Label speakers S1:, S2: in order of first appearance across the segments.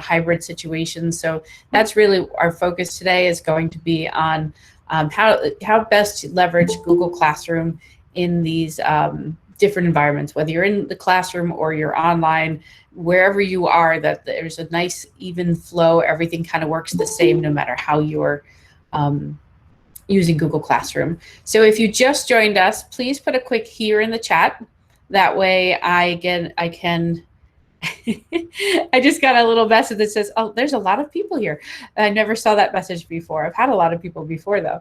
S1: hybrid situations. So that's really our focus today, is going to be on how best to leverage Google Classroom in these different environments, whether you're in the classroom or you're online, wherever you are, that there's a nice even flow. Everything kind of works the same no matter how you're using Google Classroom. So if you just joined us, please put a quick here in the chat. That way I can I just got a little message that says, oh, there's a lot of people here. I never saw that message before. I've had a lot of people before, though.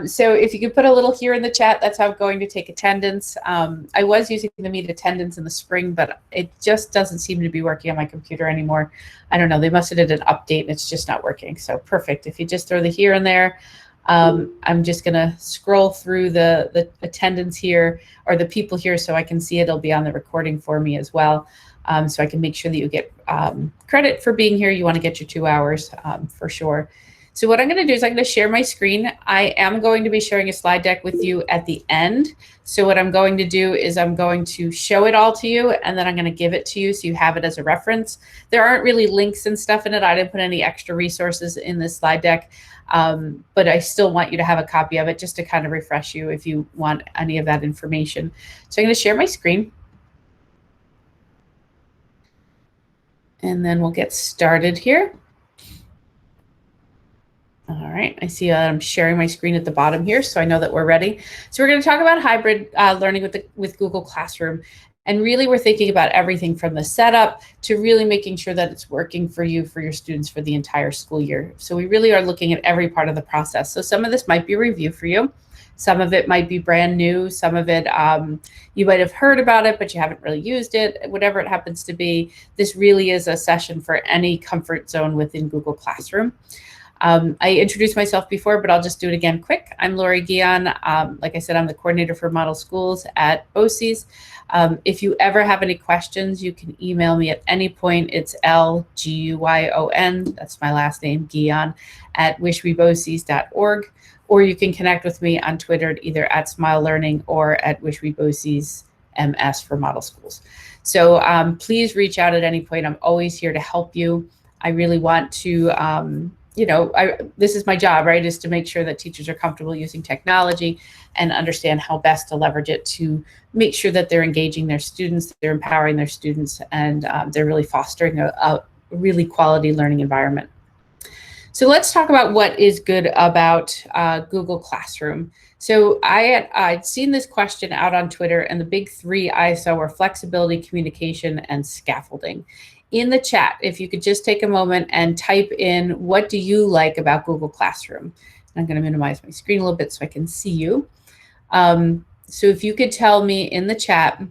S1: So if you could put a little here in the chat, that's how I'm going to take attendance. I was using the Meet attendance in the spring, but it just doesn't seem to be working on my computer anymore. I don't know. They must have did an update and it's just not working. So perfect. If you just throw the here in there, I'm just going to scroll through the attendance here, or the people here, so I can see it. It'll be on the recording for me as well. So I can make sure that you get credit for being here. You want to get your 2 hours for sure. So what I'm going to do is I'm going to share my screen. I am going to be sharing a slide deck with you at the end. So what I'm going to do is I'm going to show it all to you, and then I'm going to give it to you so you have it as a reference. There aren't really links and stuff in it. I didn't put any extra resources in this slide deck, but I still want you to have a copy of it just to kind of refresh you if you want any of that information. So I'm going to share my screen. And then we'll get started here. All right, I see I'm sharing my screen at the bottom here, so I know that we're ready. So we're going to talk about hybrid learning with Google Classroom. And really, we're thinking about everything from the setup to really making sure that it's working for you, for your students, for the entire school year. So we really are looking at every part of the process. So some of this might be a review for you. Some of it might be brand new. Some of it, you might have heard about it, but you haven't really used it. Whatever it happens to be, this really is a session for any comfort zone within Google Classroom. I introduced myself before, but I'll just do it again quick. I'm Lori Guion. Like I said, I'm the coordinator for model schools at BOCES. If you ever have any questions, you can email me at any point. It's LGUYON, that's my last name, Guion, at wishweboces.org. Or you can connect with me on Twitter at either at Smile Learning or at wishweboces MS for model schools. So please reach out at any point. I'm always here to help you. I really want to, this is my job, right, is to make sure that teachers are comfortable using technology and understand how best to leverage it to make sure that they're engaging their students, they're empowering their students, and they're really fostering a really quality learning environment. So let's talk about what is good about Google Classroom. So I'd seen this question out on Twitter, and the big three I saw were flexibility, communication, and scaffolding. In the chat, if you could just take a moment and type in, what do you like about Google Classroom? I'm going to minimize my screen a little bit so I can see you. So if you could tell me in the chat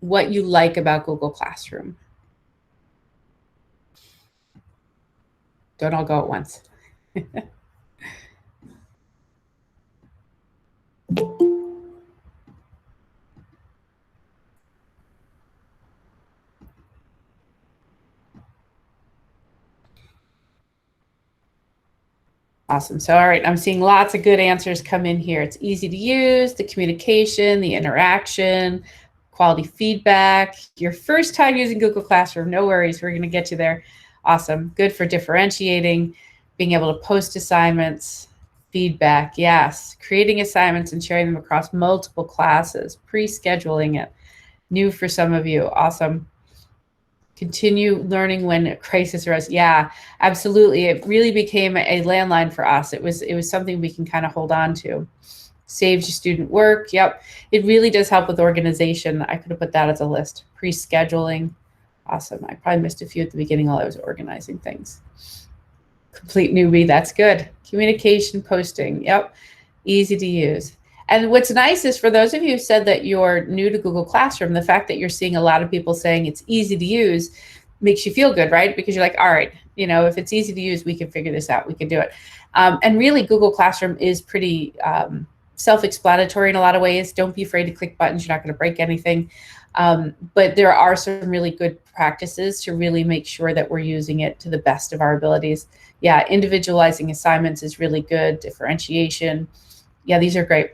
S1: what you like about Google Classroom. Don't all go at once. Awesome. So, all right, I'm seeing lots of good answers come in here. It's easy to use, the communication, the interaction, quality feedback. Your first time using Google Classroom, no worries, we're going to get you there. Awesome. Good for differentiating, being able to post assignments, feedback, yes. Creating assignments and sharing them across multiple classes, pre-scheduling it. New for some of you. Awesome. Continue learning when a crisis arises. Yeah, absolutely. It really became a landline for us. It was something we can kind of hold on to. Saves your student work. Yep. It really does help with organization. I could have put that as a list. Pre-scheduling. Awesome. I probably missed a few at the beginning while I was organizing things. Complete newbie. That's good. Communication, posting. Yep. Easy to use. And what's nice is for those of you who said that you're new to Google Classroom, the fact that you're seeing a lot of people saying it's easy to use makes you feel good, right? Because you're like, all right, if it's easy to use, we can figure this out. We can do it. And really, Google Classroom is pretty self-explanatory in a lot of ways. Don't be afraid to click buttons. You're not going to break anything. But there are some really good practices to really make sure that we're using it to the best of our abilities. Yeah, individualizing assignments is really good. Differentiation. Yeah, these are great.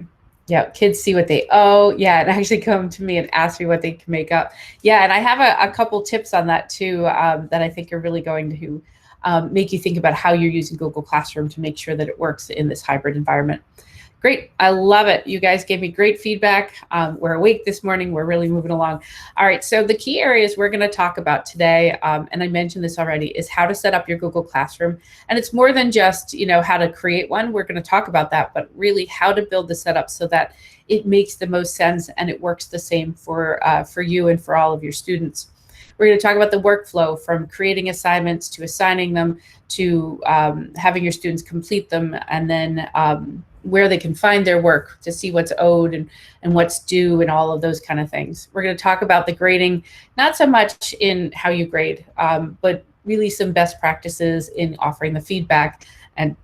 S1: Yeah, kids see what they owe. Yeah, and actually come to me and ask me what they can make up. Yeah, and I have a couple tips on that too, that I think are really going to make you think about how you're using Google Classroom to make sure that it works in this hybrid environment. Great. I love it. You guys gave me great feedback. We're awake this morning. We're really moving along. All right. So the key areas we're going to talk about today, and I mentioned this already, is how to set up your Google Classroom. And it's more than just, how to create one. We're going to talk about that, but really how to build the setup so that it makes the most sense and it works the same for you and for all of your students. We're going to talk about the workflow from creating assignments to assigning them to having your students complete them, and then where they can find their work to see what's owed and what's due and all of those kind of things. We're going to talk about the grading, not so much in how you grade, but really some best practices in offering the feedback and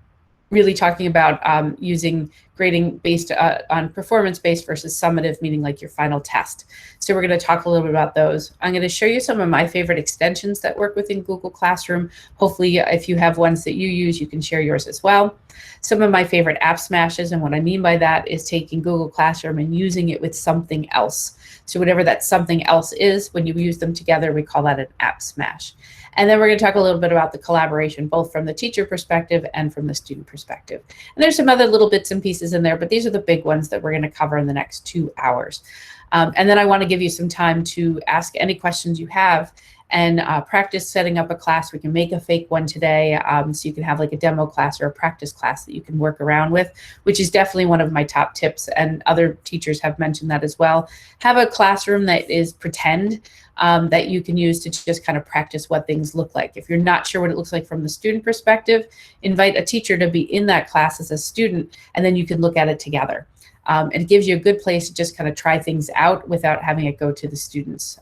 S1: really talking about using grading based on performance-based versus summative, meaning like your final test. So we're going to talk a little bit about those. I'm going to show you some of my favorite extensions that work within Google Classroom. Hopefully, if you have ones that you use, you can share yours as well. Some of my favorite app smashes, and what I mean by that is taking Google Classroom and using it with something else. So whatever that something else is, when you use them together, we call that an app smash. And then we're going to talk a little bit about the collaboration, both from the teacher perspective and from the student perspective. And there's some other little bits and pieces in there, but these are the big ones that we're going to cover in the next 2 hours. And then I want to give you some time to ask any questions you have and practice setting up a class. We can make a fake one today, so you can have like a demo class or a practice class that you can work around with, which is definitely one of my top tips, and other teachers have mentioned that as well. Have a classroom that is pretend, that you can use to just kind of practice what things look like. If you're not sure what it looks like from the student perspective, invite a teacher to be in that class as a student, and then you can look at it together. And it gives you a good place to just kind of try things out without having it go to the students.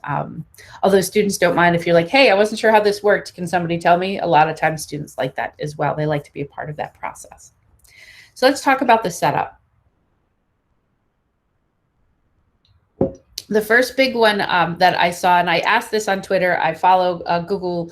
S1: Although students don't mind if you're like, hey, I wasn't sure how this worked. Can somebody tell me? A lot of times students like that as well. They like to be a part of that process. So let's talk about the setup. The first big one that I saw, and I asked this on Twitter, I follow a Google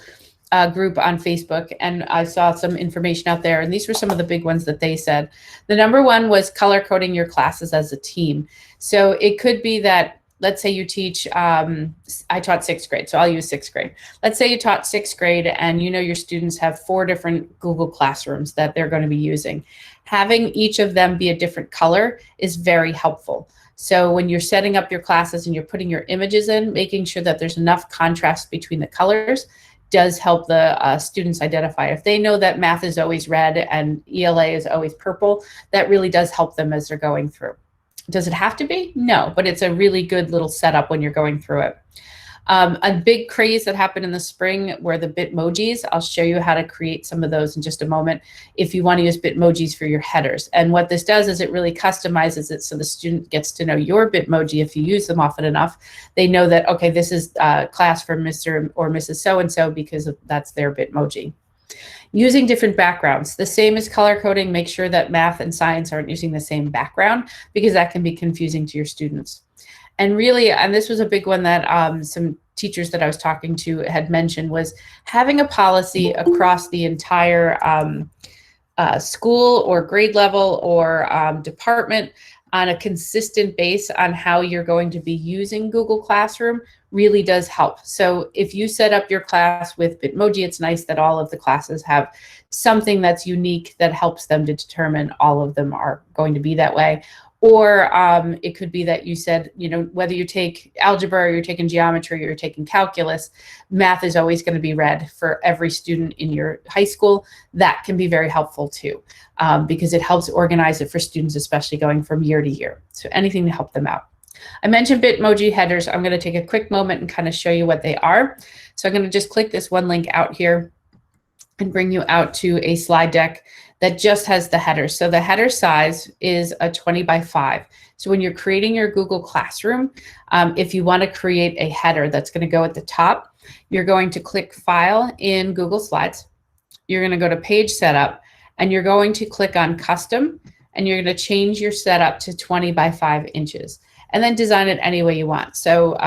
S1: group on Facebook, and I saw some information out there, and these were some of the big ones that they said. The number one was color coding your classes as a team. So it could be that, let's say you teach, I taught 6th grade, so I'll use 6th grade. Let's say you taught 6th grade and your students have 4 different Google Classrooms that they're going to be using. Having each of them be a different color is very helpful. So when you're setting up your classes and you're putting your images in, making sure that there's enough contrast between the colors does help the students identify. If they know that math is always red and ELA is always purple, that really does help them as they're going through. Does it have to be? No, but it's a really good little setup when you're going through it. A big craze that happened in the spring were the Bitmojis. I'll show you how to create some of those in just a moment if you want to use Bitmojis for your headers. And what this does is it really customizes it so the student gets to know your Bitmoji. If you use them often enough, they know that, okay, this is class for Mr. or Mrs. So-and-so because that's their Bitmoji. Using different backgrounds. The same as color coding, make sure that math and science aren't using the same background because that can be confusing to your students. And really, and this was a big one that some teachers that I was talking to had mentioned, was having a policy across the entire school or grade level or department on a consistent base on how you're going to be using Google Classroom really does help. So if you set up your class with Bitmoji, it's nice that all of the classes have something that's unique that helps them to determine all of them are going to be that way. Or it could be that you said, whether you take algebra or you're taking geometry or you're taking calculus, math is always going to be red for every student in your high school. That can be very helpful too, because it helps organize it for students, especially going from year to year. So anything to help them out. I mentioned Bitmoji headers. I'm going to take a quick moment and kind of show you what they are. So I'm going to just click this one link out here and bring you out to a slide deck that just has the header. So the header size is a 20 by 5. So when you're creating your Google Classroom, if you want to create a header that's going to go at the top, you're going to click File in Google Slides. You're going to go to Page Setup, and you're going to click on Custom, and you're going to change your setup to 20 by 5 inches, and then design it any way you want. So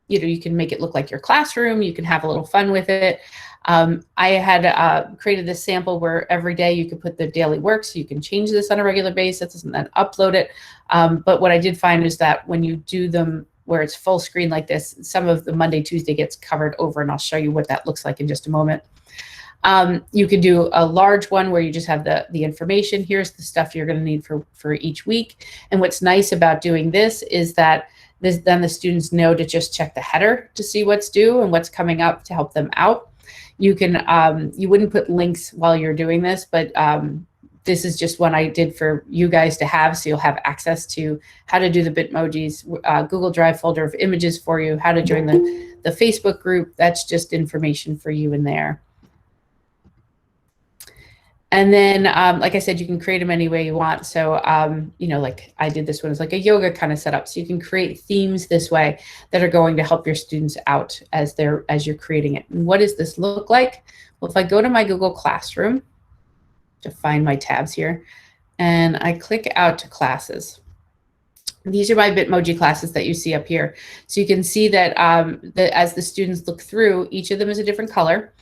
S1: you can make it look like your classroom. You can have a little fun with it. I had created this sample where every day you could put the daily work, so you can change this on a regular basis and then upload it. But what I did find is that when you do them where it's full screen like this, some of the Monday, Tuesday gets covered over, and I'll show you what that looks like in just a moment. You could do a large one where you just have the information. Here's the stuff you're going to need for each week. And what's nice about doing this is that then the students know to just check the header to see what's due and what's coming up to help them out. You can, you wouldn't put links while you're doing this, but this is just one I did for you guys to have, so you'll have access to how to do the Bitmojis, Google Drive folder of images for you, how to join the Facebook group. That's just information for you in there. And then, like I said, you can create them any way you want. So, you know, like I did this one, it's like a yoga kind of setup. So you can create themes this way that are going to help your students out as you're creating it. And what does this look like? Well, if I go to my Google Classroom to find my tabs here, and I click out to classes. These are my Bitmoji classes that you see up here. So you can see that, as the students look through, each of them is a different color.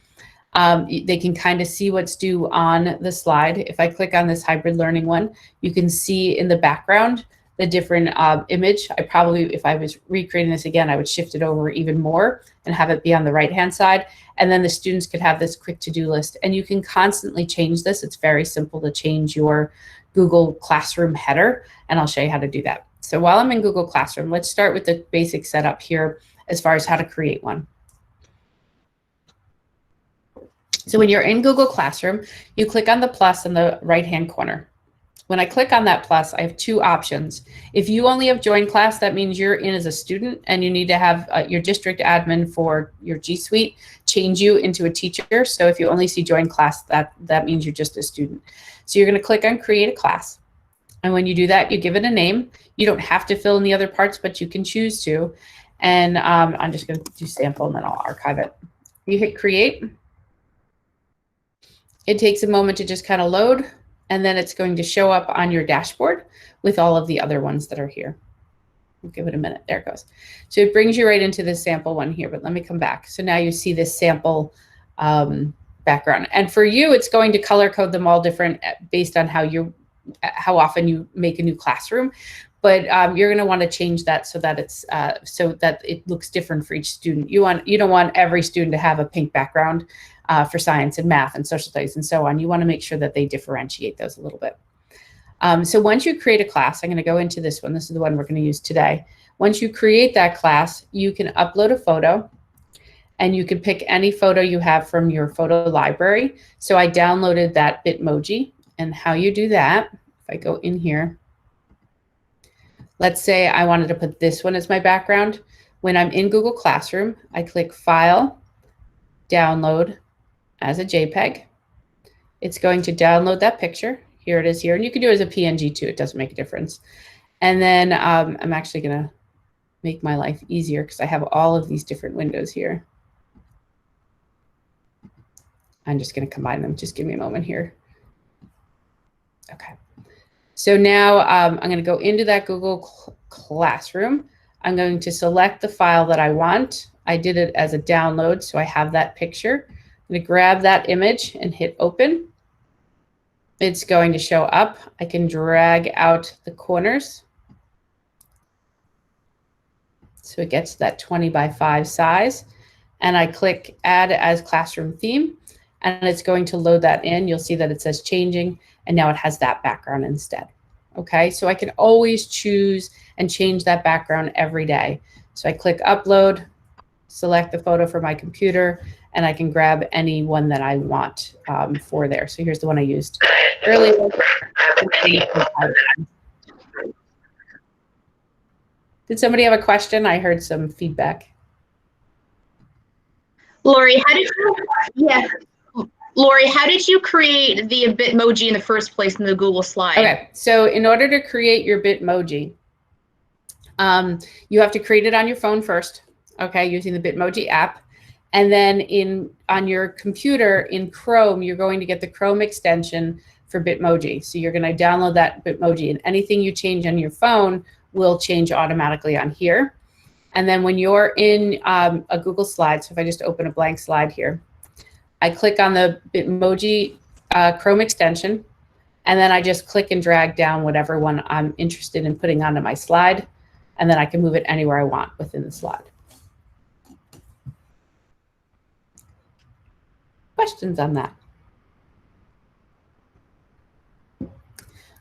S1: They can kind of see what's due on the slide. If I click on this hybrid learning one, you can see in the background the different image. I probably, if I was recreating this again, I would shift it over even more and have it be on the right-hand side. And then the students could have this quick to-do list. And you can constantly change this. It's very simple to change your Google Classroom header, and I'll show you how to do that. So while I'm in Google Classroom, let's start with the basic setup here as far as how to create one. So when you're in Google Classroom, you click on the plus in the right-hand corner. When I click on that plus, I have two options. If you only have joined class, that means you're in as a student and you need to have your district admin for your G Suite change you into a teacher. So if you only see join class, that means you're just a student. So you're going to click on create a class. And when you do that, you give it a name. You don't have to fill in the other parts, but you can choose to. And I'm just going to do sample and then I'll archive it. You hit create. It takes a moment to just kind of load, and then it's going to show up on your dashboard with all of the other ones that are here. We'll give it a minute. There it goes. So it brings you right into this sample one here, but let me come back. So now you see this sample background. And for you, it's going to color code them all different based on how often you make a new classroom. But you're going to want to change that so that it's so that it looks different for each student. You don't want every student to have a pink background for science and math and social studies and so on. You want to make sure that they differentiate those a little bit. So once you create a class, I'm going to go into this one. This is the one we're going to use today. Once you create that class, you can upload a photo, and you can pick any photo you have from your photo library. So I downloaded that Bitmoji, and how you do that, if I go in here, let's say I wanted to put this one as my background. When I'm in Google Classroom, I click File, Download as a JPEG. It's going to download that picture. Here it is here. And you can do it as a PNG too. It doesn't make a difference. And then I'm actually going to make my life easier because I have all of these different windows here. I'm just going to combine them. Just give me a moment here. Okay. So now I'm going to go into that Google Classroom. I'm going to select the file that I want. I did it as a download, so I have that picture. I'm going to grab that image and hit open. It's going to show up. I can drag out the corners. So it gets that 20 by 5 size. And I click Add as Classroom Theme, and it's going to load that in. You'll see that it says changing, and now it has that background instead. Okay, so I can always choose and change that background every day. So I click Upload, select the photo for my computer, and I can grab any one that I want for there. So here's the one I used earlier. Did somebody have a question? I heard some feedback.
S2: Lori, Lori, how did you create the Bitmoji in the first place in the Google slide?
S1: Okay, so in order to create your Bitmoji, you have to create it on your phone first, okay, using the Bitmoji app. And then on your computer in Chrome, you're going to get the Chrome extension for Bitmoji. So you're going to download that Bitmoji, and anything you change on your phone will change automatically on here. And then when you're in a Google slide, so if I just open a blank slide here, I click on the Bitmoji Chrome extension, and then I just click and drag down whatever one I'm interested in putting onto my slide, and then I can move it anywhere I want within the slide. Questions on that?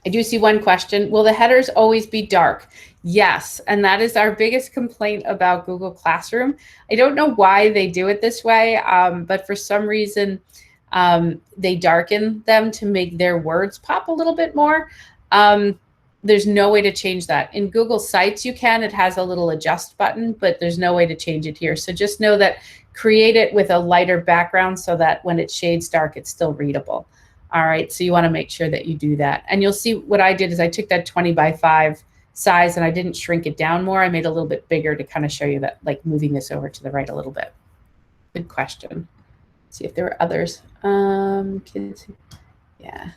S1: I do see one question. Will the headers always be dark? Yes, and that is our biggest complaint about Google Classroom. I don't know why they do it this way, but for some reason, they darken them to make their words pop a little bit more. There's no way to change that. In Google Sites, you can. It has a little adjust button, but there's no way to change it here. So just know that create it with a lighter background so that when it shades dark, it's still readable. All right, so you want to make sure that you do that. And you'll see what I did is I took that 20 by 5 size and I didn't shrink it down more. I made it a little bit bigger to kind of show you that, like moving this over to the right a little bit. Good question. Let's see if there were others. Kids. Yeah,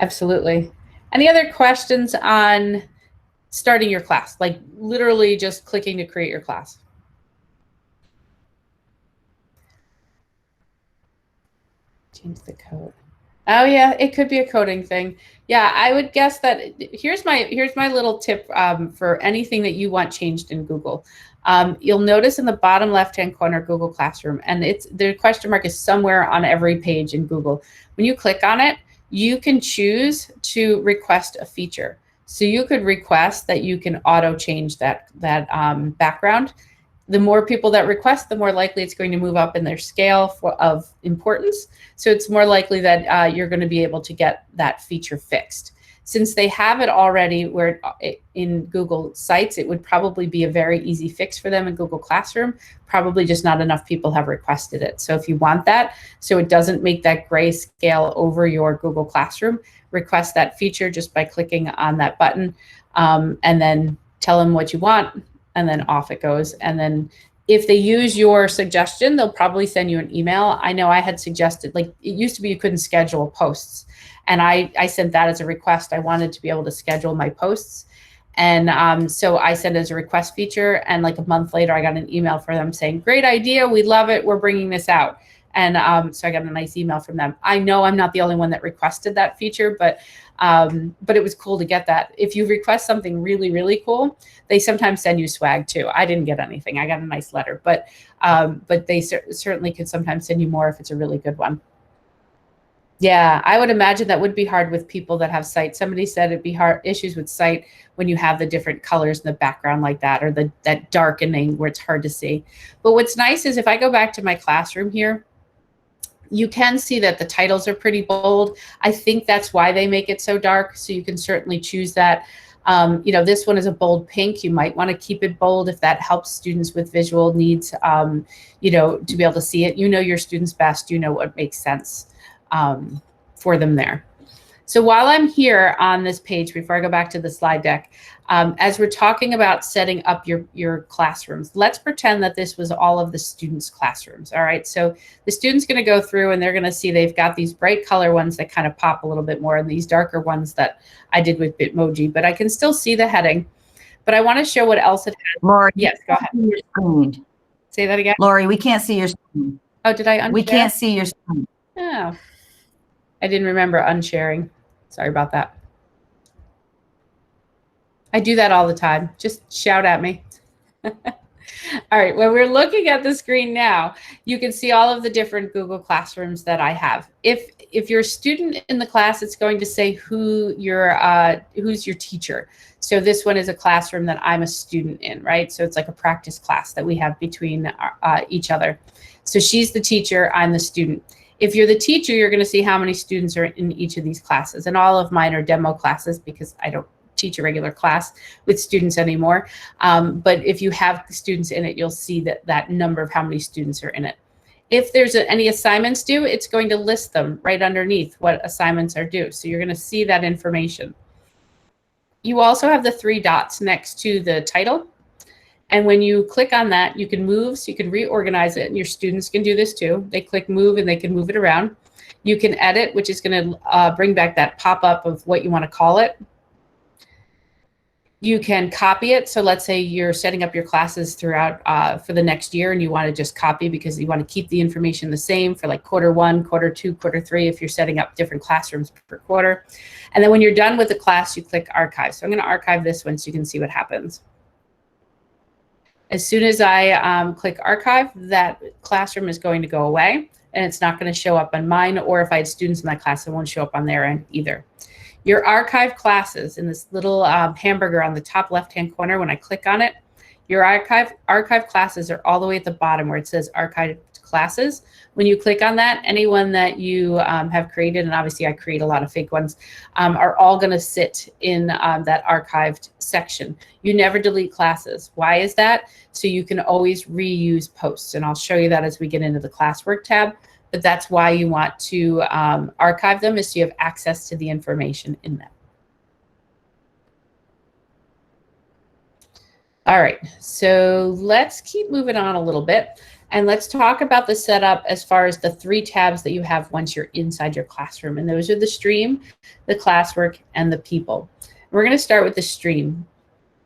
S1: absolutely. Any other questions on starting your class? Like literally just clicking to create your class. Change the code. Oh yeah, it could be a coding thing. Yeah, I would guess that. Here's my little tip for anything that you want changed in Google. You'll notice in the bottom left-hand corner Google Classroom, and the question mark is somewhere on every page in Google. When you click on it, you can choose to request a feature. So you could request that you can auto change that background. The more people that request, the more likely it's going to move up in their scale of importance. So it's more likely that you're going to be able to get that feature fixed. Since they have it already where in Google Sites, it would probably be a very easy fix for them in Google Classroom. Probably just not enough people have requested it. So if you want that, so it doesn't make that gray scale over your Google Classroom, request that feature just by clicking on that button and then tell them what you want. And then off it goes. And then if they use your suggestion, they'll probably send you an email. I know I had suggested, like it used to be you couldn't schedule posts. And I sent that as a request. I wanted to be able to schedule my posts. And so I sent it as a request feature. And like a month later, I got an email from them saying, great idea. We love it. We're bringing this out. And so I got a nice email from them. I know I'm not the only one that requested that feature, but it was cool to get that. If you request something really, really cool, they sometimes send you swag too. I didn't get anything. I got a nice letter, but they certainly could sometimes send you more if it's a really good one. Yeah, I would imagine that would be hard with people that have sight. Somebody said it'd be hard issues with sight when you have the different colors in the background like that, or that darkening where it's hard to see. But what's nice is if I go back to my classroom here, you can see that the titles are pretty bold. I think that's why they make it so dark. So you can certainly choose that. You know, this one is a bold pink. You might want to keep it bold if that helps students with visual needs, you know, to be able to see it. You know your students best. You know what makes sense for them there. So while I'm here on this page, before I go back to the slide deck, as we're talking about setting up your classrooms, let's pretend that this was all of the students' classrooms. All right, so the student's going to go through and they're going to see they've got these bright color ones that kind of pop a little bit more and these darker ones that I did with Bitmoji, but I can still see the heading. But I want to show what else it has.
S3: Lori,
S1: yes, go ahead.
S3: Your screen.
S1: Say that again.
S3: Lori, we can't see your screen.
S1: Oh, did I unshare?
S3: We can't see your screen.
S1: Oh, I didn't remember unsharing. Sorry about that. I do that all the time. Just shout at me. All right, when we're looking at the screen now, you can see all of the different Google Classrooms that I have. If you're a student in the class, it's going to say who's your teacher. So this one is a classroom that I'm a student in, right? So it's like a practice class that we have between each other. So she's the teacher, I'm the student. If you're the teacher, you're going to see how many students are in each of these classes. And all of mine are demo classes because I don't teach a regular class with students anymore. But if you have students in it, you'll see that number of how many students are in it. If there's any assignments due, it's going to list them right underneath what assignments are due. So you're going to see that information. You also have the 3 dots next to the title. And when you click on that, you can move, so you can reorganize it, and your students can do this too. They click move and they can move it around. You can edit, which is going to bring back that pop-up of what you want to call it. You can copy it. So let's say you're setting up your classes throughout for the next year and you want to just copy because you want to keep the information the same for like Q1, Q2, Q3 if you're setting up different classrooms per quarter. And then when you're done with the class, you click archive. So I'm going to archive this one so you can see what happens. As soon as I click archive, that classroom is going to go away and it's not going to show up on mine, or if I had students in my class, it won't show up on their end either. Your archive classes in this little hamburger on the top left-hand corner, when I click on it, your archive classes are all the way at the bottom where it says archived classes. When you click on that, anyone that you have created, and obviously I create a lot of fake ones, are all going to sit in that archived section. You never delete classes. Why is that? So you can always reuse posts, and I'll show you that as we get into the classwork tab. But that's why you want to archive them, is so you have access to the information in them. All right, so let's keep moving on a little bit. And let's talk about the setup as far as the 3 tabs that you have once you're inside your classroom. And those are the stream, the classwork, and the people. We're going to start with the stream.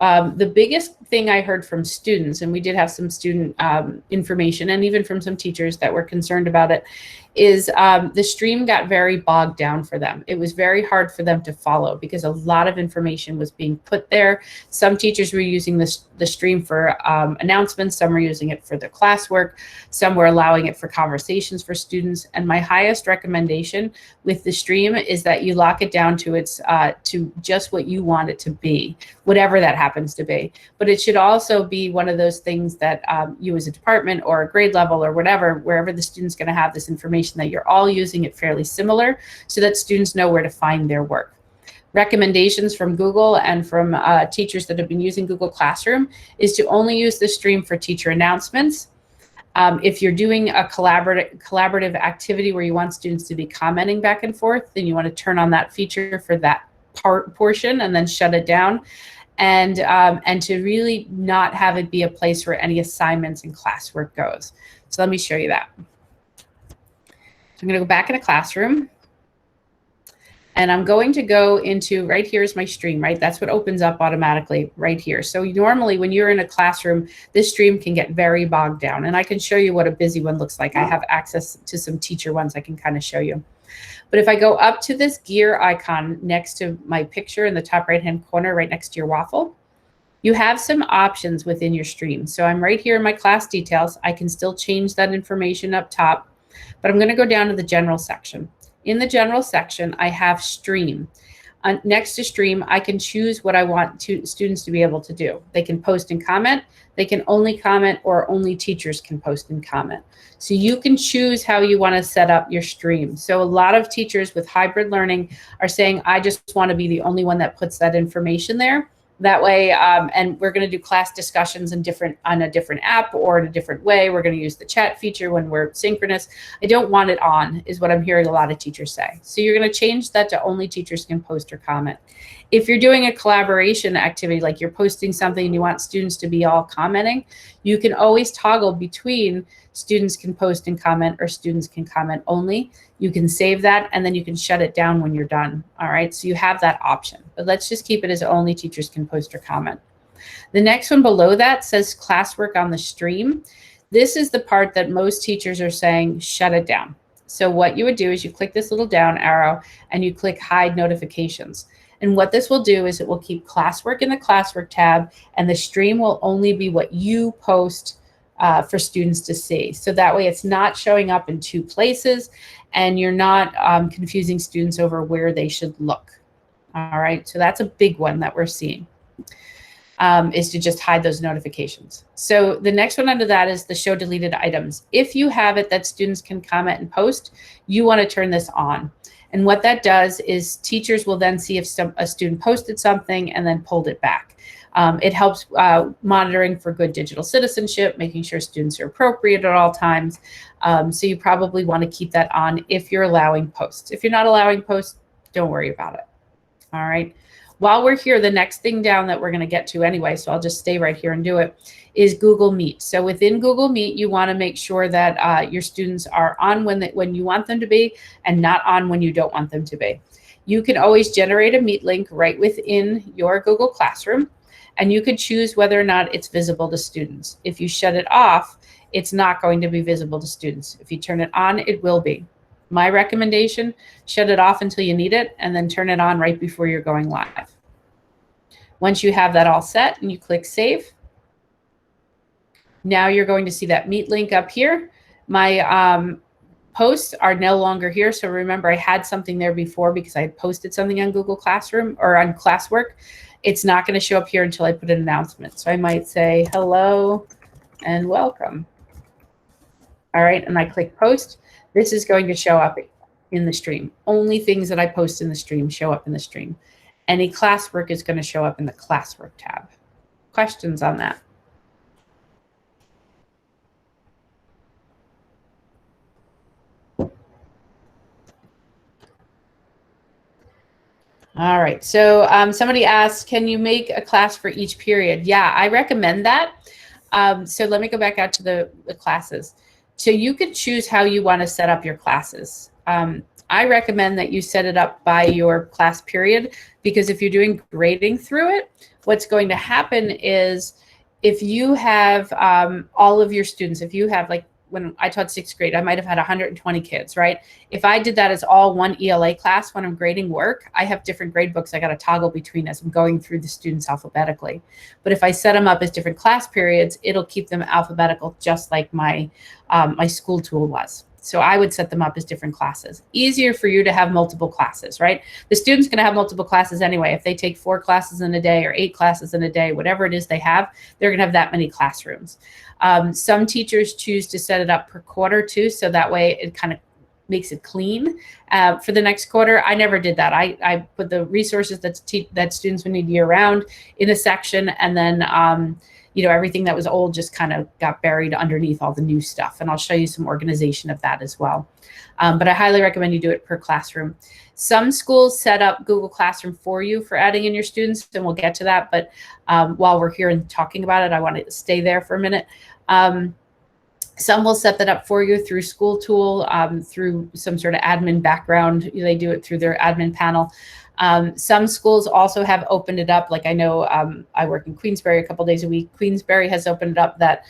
S1: The biggest thing I heard from students, and we did have some student information and even from some teachers that were concerned about it, is the stream got very bogged down for them. It was very hard for them to follow because a lot of information was being put there. Some teachers were using the stream for announcements, some were using it for their classwork, some were allowing it for conversations for students. And my highest recommendation with the stream is that you lock it down to its to just what you want it to be, whatever that happens to be. But it should also be one of those things that you as a department or a grade level or whatever, wherever the student's going to have this information, that you're all using it fairly similar so that students know where to find their work. Recommendations from Google and from teachers that have been using Google Classroom is to only use the stream for teacher announcements. If you're doing a collaborative activity where you want students to be commenting back and forth, then you want to turn on that feature for that portion and then shut it down. And to really not have it be a place where any assignments and classwork goes. So let me show you that. So I'm going to go back in a classroom. And I'm going to go into, right here is my stream, right? That's what opens up automatically right here. So normally when you're in a classroom, this stream can get very bogged down. And I can show you what a busy one looks like. I have access to some teacher ones I can kind of show you. But if I go up to this gear icon next to my picture in the top right-hand corner, right next to your waffle, you have some options within your stream. So I'm right here in my class details. I can still change that information up top, but I'm going to go down to the general section. In the general section, I have stream. Next to stream, I can choose what I want students to be able to do. They can post and comment. They can only comment, or only teachers can post and comment. So you can choose how you want to set up your stream. So a lot of teachers with hybrid learning are saying, I just want to be the only one that puts that information there. That way, and we're going to do class discussions on a different app or in a different way. We're going to use the chat feature when we're synchronous. I don't want it on, is what I'm hearing a lot of teachers say. So you're going to change that to only teachers can post or comment. If you're doing a collaboration activity, like you're posting something and you want students to be all commenting, you can always toggle between students can post and comment or students can comment only. You can save that and then you can shut it down when you're done. All right, so you have that option, but let's just keep it as only teachers can post or comment. The next one below that says classwork on the stream. This is the part that most teachers are saying, shut it down. So what you would do is you click this little down arrow and you click hide notifications. And what this will do is it will keep classwork in the classwork tab, and the stream will only be what you post for students to see. So that way it's not showing up in 2 places and you're not confusing students over where they should look. All right, so that's a big one that we're seeing, is to just hide those notifications. So the next one under that is the show deleted items. If you have it that students can comment and post, you want to turn this on. And what that does is teachers will then see if a student posted something and then pulled it back. It helps monitoring for good digital citizenship, making sure students are appropriate at all times. So you probably want to keep that on if you're allowing posts. If you're not allowing posts, don't worry about it. All right. While we're here, the next thing down that we're going to get to anyway, so I'll just stay right here and do it, is Google Meet. So within Google Meet, you want to make sure that your students are on when you want them to be and not on when you don't want them to be. You can always generate a Meet link right within your Google Classroom. And you could choose whether or not it's visible to students. If you shut it off, it's not going to be visible to students. If you turn it on, it will be. My recommendation, shut it off until you need it and then turn it on right before you're going live. Once you have that all set and you click save, now you're going to see that Meet link up here. My posts are no longer here. So remember, I had something there before because I had posted something on Google Classroom or on Classwork. It's not going to show up here until I put an announcement. So I might say hello and welcome. All right, and I click post. This is going to show up in the stream. Only things that I post in the stream show up in the stream. Any classwork is going to show up in the Classwork tab. Questions on that? All right, so somebody asked, can you make a class for each period? Yeah, I recommend that. So let me go back out to the classes. So you could choose how you want to set up your classes. I recommend that you set it up by your class period, because if you're doing grading through it, what's going to happen is if you have all of your students, if you have, like when I taught 6th grade, I might have had 120 kids, right? If I did that as all one ELA class when I'm grading work, I have different grade books I got to toggle between as I'm going through the students alphabetically. But if I set them up as different class periods, it'll keep them alphabetical, just like my my school tool was. So I would set them up as different classes. Easier for you to have multiple classes, right? The student's going to have multiple classes anyway. If they take 4 classes in a day or 8 classes in a day, whatever it is they have, they're going to have that many classrooms. Some teachers choose to set it up per quarter too, so that way it kind of makes it clean for the next quarter. I never did that. I put the resources that students would need year round in a section, and then you know, everything that was old just kind of got buried underneath all the new stuff. And I'll show you some organization of that as well. But I highly recommend you do it per classroom. Some schools set up Google Classroom for you for adding in your students, and we'll get to that. But while we're here and talking about it, I want to stay there for a minute. Some will set that up for you through School Tool, through some sort of admin background. They do it through their admin panel. Some schools also have opened it up. Like I know I work in Queensbury a couple days a week. Queensbury has opened it up that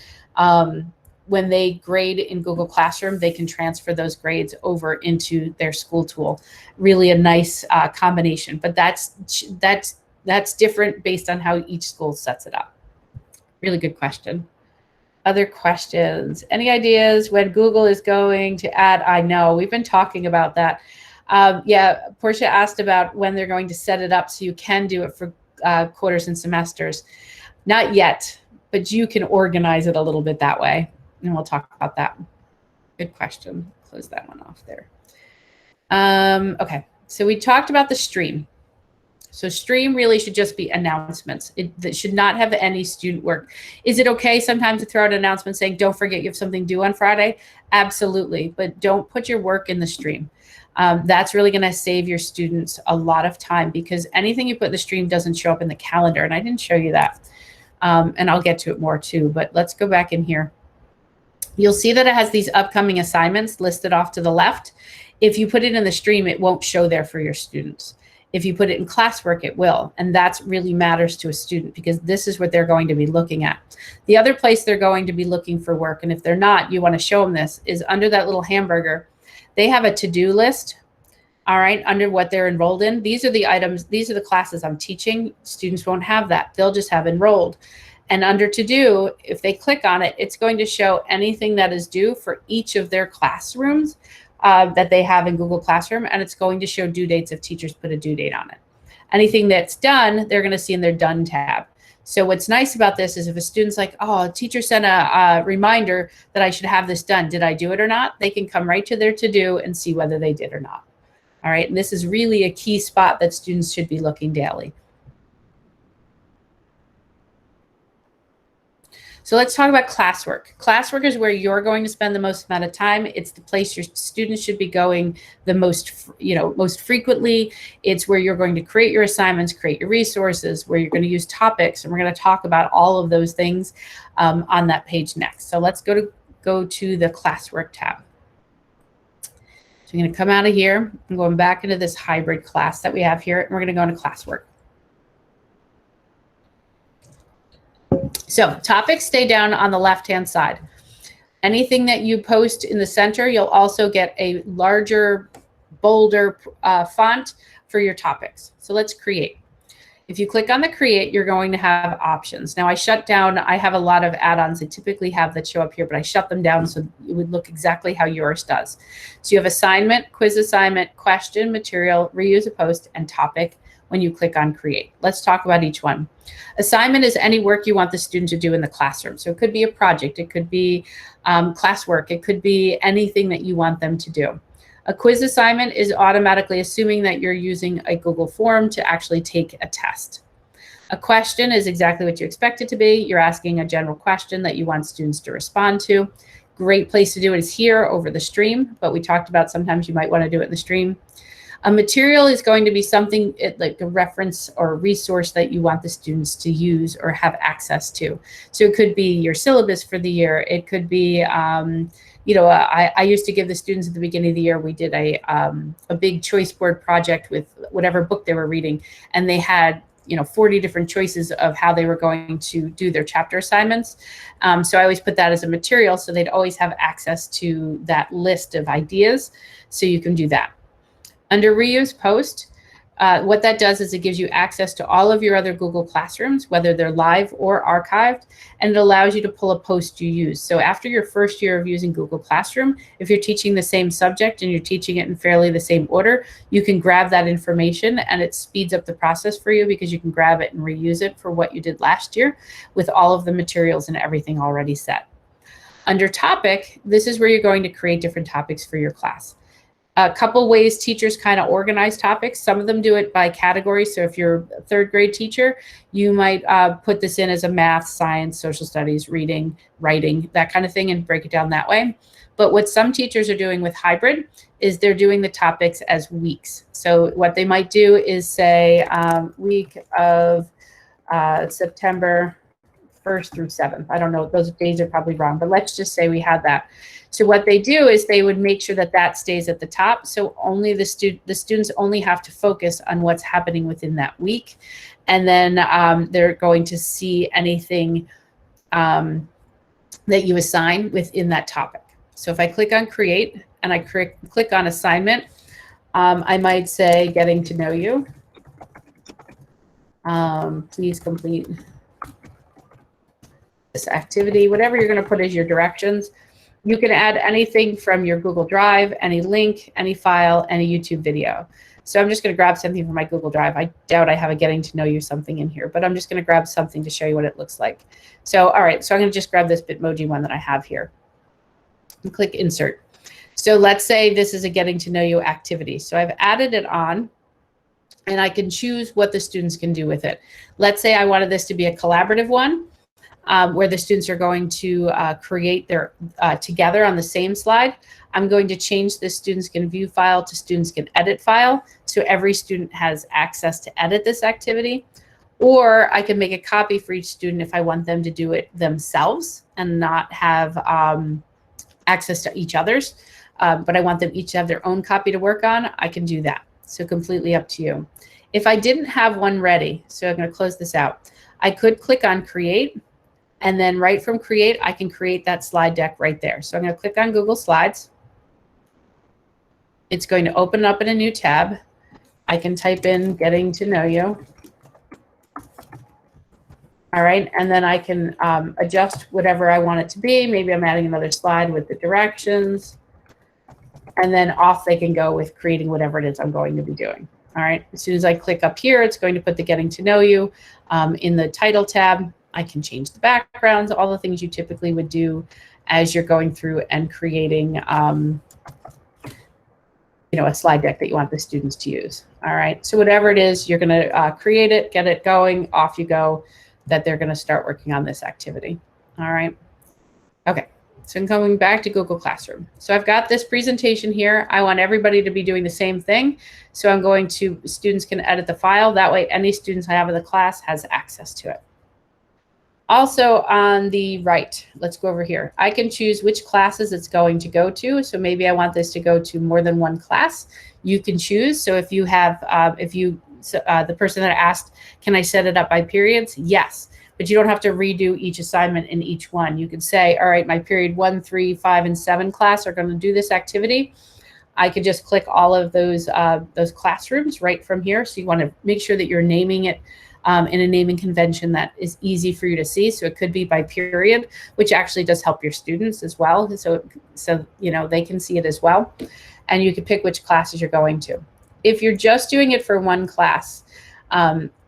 S1: when they grade in Google Classroom, they can transfer those grades over into their School Tool. Really a nice combination, but that's different based on how each school sets it up. Really good question. Other questions? Any ideas when Google is going to add? I know we've been talking about that. Yeah, Portia asked about when they're going to set it up so you can do it for quarters and semesters. Not yet, but you can organize it a little bit that way, and we'll talk about that. Good question. Close that one off there. Okay, so we talked about the stream. So stream really should just be announcements. It should not have any student work. Is it okay sometimes to throw out an announcement saying, don't forget you have something due on Friday? Absolutely, but don't put your work in the stream. That's really going to save your students a lot of time, because anything you put in the stream doesn't show up in the calendar. And I didn't show you that. And I'll get to it more too, but let's go back in here. You'll see that it has these upcoming assignments listed off to the left. If you put it in the stream, it won't show there for your students. If you put it in classwork, it will. And that really matters to a student, because this is what they're going to be looking at. The other place they're going to be looking for work, and if they're not, you want to show them this, is under that little hamburger. They have a to-do list, all right, under what they're enrolled in. These are the items, these are the classes I'm teaching. Students won't have that. They'll just have enrolled. And under to-do, if they click on it, it's going to show anything that is due for each of their classrooms that they have in Google Classroom, and it's going to show due dates if teachers put a due date on it. Anything that's done, they're going to see in their done tab. So what's nice about this is if a student's like, oh, a teacher sent a reminder that I should have this done, did I do it or not? They can come right to their to-do and see whether they did or not. All right, and this is really a key spot that students should be looking daily. So let's talk about classwork. Classwork is where you're going to spend the most amount of time. It's the place your students should be going the most, most frequently. It's where you're going to create your assignments, create your resources, where you're going to use topics. And we're going to talk about all of those things on that page next. So let's go to the classwork tab. So I'm going to come out of here. I'm going back into this hybrid class that we have here, and we're going to go into classwork. So topics stay down on the left-hand side. Anything that you post in the center, you'll also get a larger, bolder font for your topics. So let's create. If you click on the create, you're going to have options. Now I have a lot of add-ons I typically have that show up here, but I shut them down so it would look exactly how yours does. So you have assignment, quiz assignment, question, material, reuse a post, and topic when you click on create. Let's talk about each one. Assignment is any work you want the student to do in the classroom. So it could be a project, it could be classwork, it could be anything that you want them to do. A quiz assignment is automatically assuming that you're using a Google form to actually take a test. A question is exactly what you expect it to be. You're asking a general question that you want students to respond to. Great place to do it is here over the stream, but we talked about sometimes you might want to do it in the stream. A material is going to be something like a reference or a resource that you want the students to use or have access to. So it could be your syllabus for the year. It could be, I used to give the students at the beginning of the year, we did a big choice board project with whatever book they were reading. And they had 40 different choices of how they were going to do their chapter assignments. So I always put that as a material so they'd always have access to that list of ideas. So you can do that. Under reuse post, what that does is it gives you access to all of your other Google Classrooms, whether they're live or archived, and it allows you to pull a post you use. So after your first year of using Google Classroom, if you're teaching the same subject and you're teaching it in fairly the same order, you can grab that information and it speeds up the process for you because you can grab it and reuse it for what you did last year with all of the materials and everything already set. Under topic, this is where you're going to create different topics for your class. A couple ways teachers kind of organize topics. Some of them do it by category. So if you're a third grade teacher, you might put this in as a math, science, social studies, reading, writing, that kind of thing, and break it down that way. But what some teachers are doing with hybrid is they're doing the topics as weeks. So what they might do is say week of September 1st through 7th. I don't know, those days are probably wrong, but let's just say we had that. So what they do is they would make sure that that stays at the top. So only the students only have to focus on what's happening within that week. And then they're going to see anything that you assign within that topic. So if I click on create and I click on assignment, I might say getting to know you. Please complete this activity, whatever you're going to put as your directions. You can add anything from your Google Drive, any link, any file, any YouTube video. So I'm just going to grab something from my Google Drive. I doubt I have a getting to know you something in here, but I'm just going to grab something to show you what it looks like. So, all right, so I'm going to just grab this Bitmoji one that I have here and click insert. So let's say this is a getting to know you activity. So I've added it on and I can choose what the students can do with it. Let's say I wanted this to be a collaborative one. Where the students are going to create their together on the same slide. I'm going to change the students can view file to students can edit file. So every student has access to edit this activity. Or I can make a copy for each student if I want them to do it themselves and not have access to each other's. But I want them each to have their own copy to work on. I can do that. So completely up to you. If I didn't have one ready, so I'm going to close this out, I could click on create. And then right from create, I can create that slide deck right there. So I'm going to click on Google Slides. It's going to open up in a new tab. I can type in getting to know you. All right, and then I can adjust whatever I want it to be. Maybe I'm adding another slide with the directions. And then off they can go with creating whatever it is I'm going to be doing. All right, as soon as I click up here, it's going to put the getting to know you in the title tab. I can change the backgrounds, all the things you typically would do as you're going through and creating, a slide deck that you want the students to use. All right, so whatever it is, you're going to create it, get it going, off you go, that they're going to start working on this activity. All right, okay. So I'm coming back to Google Classroom. So I've got this presentation here. I want everybody to be doing the same thing. So I'm going to, students can edit the file. That way any students I have in the class has access to it. Also on the right, let's go over here. I can choose which classes it's going to go to. So maybe I want this to go to more than one class. You can choose. So if you have, the person that asked, can I set it up by periods? Yes. but you don't have to redo each assignment in each one. You could say, all right, my period 1, 3, 5, and 7 class are going to do this activity. I could just click all of those classrooms right from here. So you want to make sure that you're naming it in a naming convention that is easy for you to see. So it could be by period, which actually does help your students as well. So you know, they can see it as well. And you can pick which classes you're going to. If you're just doing it for one class,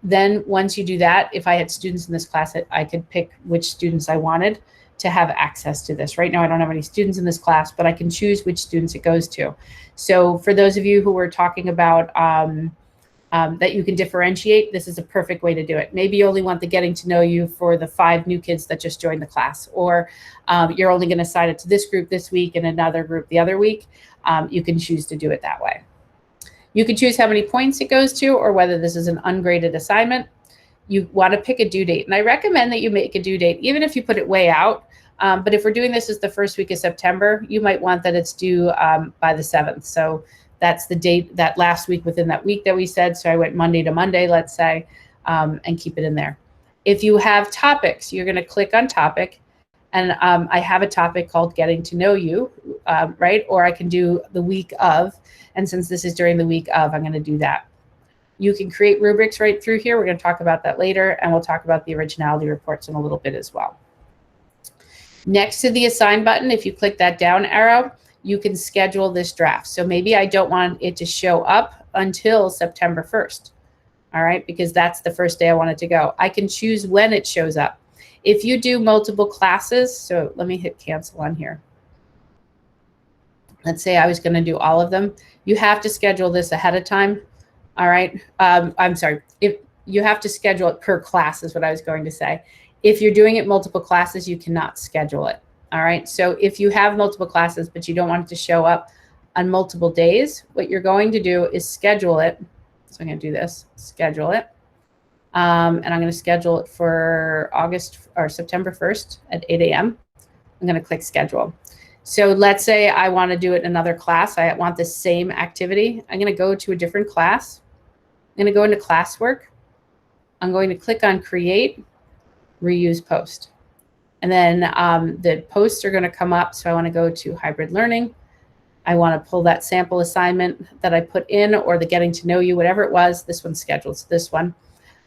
S1: then once you do that, if I had students in this class, I could pick which students I wanted to have access to this. Right now, I don't have any students in this class, but I can choose which students it goes to. So for those of you who were talking about that you can differentiate, this is a perfect way to do it. Maybe you only want the getting to know you for the 5 new kids that just joined the class, or you're only going to assign it to this group this week and another group the other week. You can choose to do it that way. You can choose how many points it goes to, or whether this is an ungraded assignment. You want to pick a due date. And I recommend that you make a due date, even if you put it way out. But if we're doing this as the first week of September, you might want that it's due by the 7th. So that's the date, that last week within that week that we said. So I went Monday to Monday, let's say, and keep it in there. If you have topics, you're going to click on topic. And I have a topic called Getting to Know You, right? Or I can do the week of. And since this is during the week of, I'm going to do that. You can create rubrics right through here. We're going to talk about that later. And we'll talk about the originality reports in a little bit as well. Next to the assign button, if you click that down arrow, you can schedule this draft. So maybe I don't want it to show up until September 1st. All right, because that's the first day I want it to go. I can choose when it shows up. If you do multiple classes, so let me hit cancel on here. Let's say I was going to do all of them. You have to schedule this ahead of time. All right. I'm sorry. If you have to schedule it per class is what I was going to say. If you're doing it multiple classes, you cannot schedule it. All right. So if you have multiple classes, but you don't want it to show up on multiple days, what you're going to do is schedule it. So I'm going to do this, schedule it. And I'm going to schedule it for August or September 1st at 8 a.m. I'm going to click schedule. So let's say I want to do it in another class. I want the same activity. I'm going to go to a different class. I'm going to go into classwork. I'm going to click on create, reuse post. And then the posts are going to come up. So I want to go to hybrid learning. I want to pull that sample assignment that I put in, or the getting to know you, whatever it was. This one's scheduled. So this one.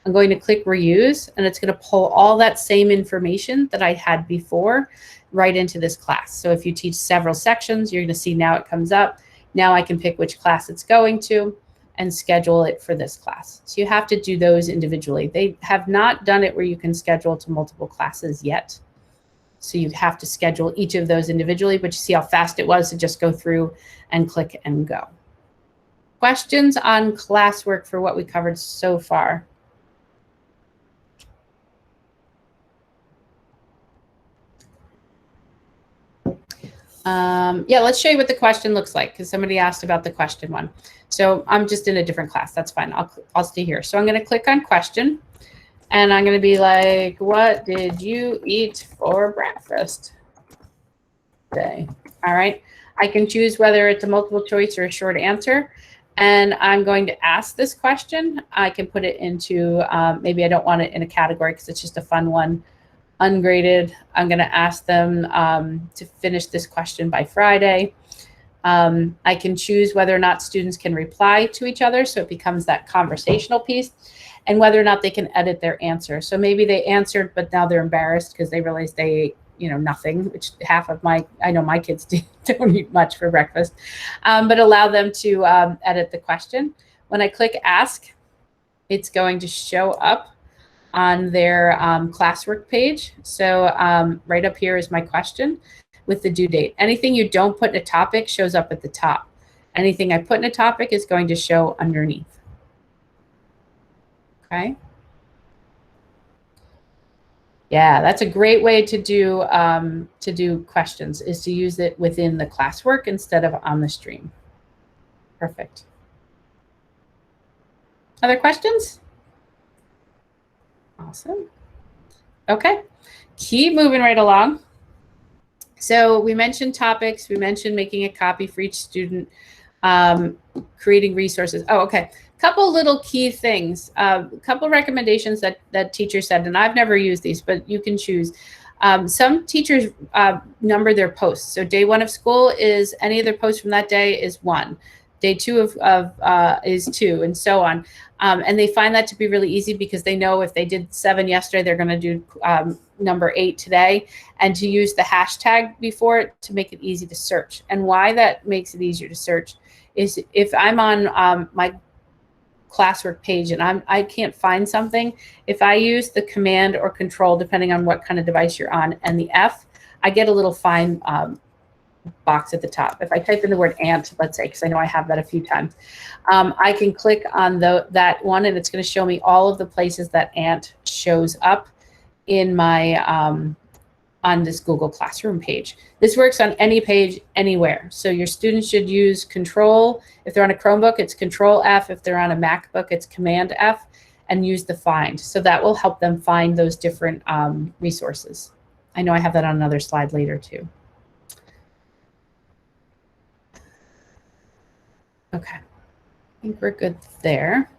S1: I'm going to click reuse, and it's going to pull all that same information that I had before right into this class. So if you teach several sections, you're going to see now it comes up. Now I can pick which class it's going to and schedule it for this class. So you have to do those individually. They have not done it where you can schedule to multiple classes yet. So you have to schedule each of those individually, but you see how fast it was to just go through and click and go. Questions on classwork for what we covered so far? Yeah, let's show you what the question looks like, because somebody asked about the question one. So I'm just in a different class. That's fine. I'll stay here. So I'm going to click on question, and I'm going to be like, what did you eat for breakfast today? All right. I can choose whether it's a multiple choice or a short answer. And I'm going to ask this question. I can put it into, maybe I don't want it in a category because it's just a fun one. Ungraded. I'm going to ask them to finish this question by Friday. I can choose whether or not students can reply to each other, so it becomes that conversational piece, and whether or not they can edit their answer. So maybe they answered, but now they're embarrassed because they realized they ate, you know, nothing, which I know my kids don't eat much for breakfast, but allow them to edit the question. When I click ask, it's going to show up on their classwork page. So right up here is my question with the due date. Anything you don't put in a topic shows up at the top. Anything I put in a topic is going to show underneath. Okay. Yeah, that's a great way to do questions, is to use it within the classwork instead of on the stream. Perfect. Other questions? Awesome. Okay, keep moving right along. So we mentioned topics. We mentioned making a copy for each student. Creating resources. Oh, okay. Couple little key things. Couple recommendations that teachers said, and I've never used these, but you can choose. Some teachers number their posts. So day 1 of school is any of their posts from that day is 1. Day 2 is 2, and so on. And they find that to be really easy because they know if they did 7 yesterday, they're going to do number 8 today, and to use the hashtag before it to make it easy to search. And why that makes it easier to search is if I'm on my classwork page and I can't find something, if I use the command or control, depending on what kind of device you're on, and the F, I get a little find box at the top. If I type in the word ant, let's say, because I know I have that a few times, I can click on that one, and it's going to show me all of the places that ant shows up in my on this Google Classroom page. This works on any page, anywhere. So your students should use Control. If they're on a Chromebook, it's Control F. If they're on a MacBook, it's Command F, and use the find. So that will help them find those different resources. I know I have that on another slide later too. Okay, I think we're good there.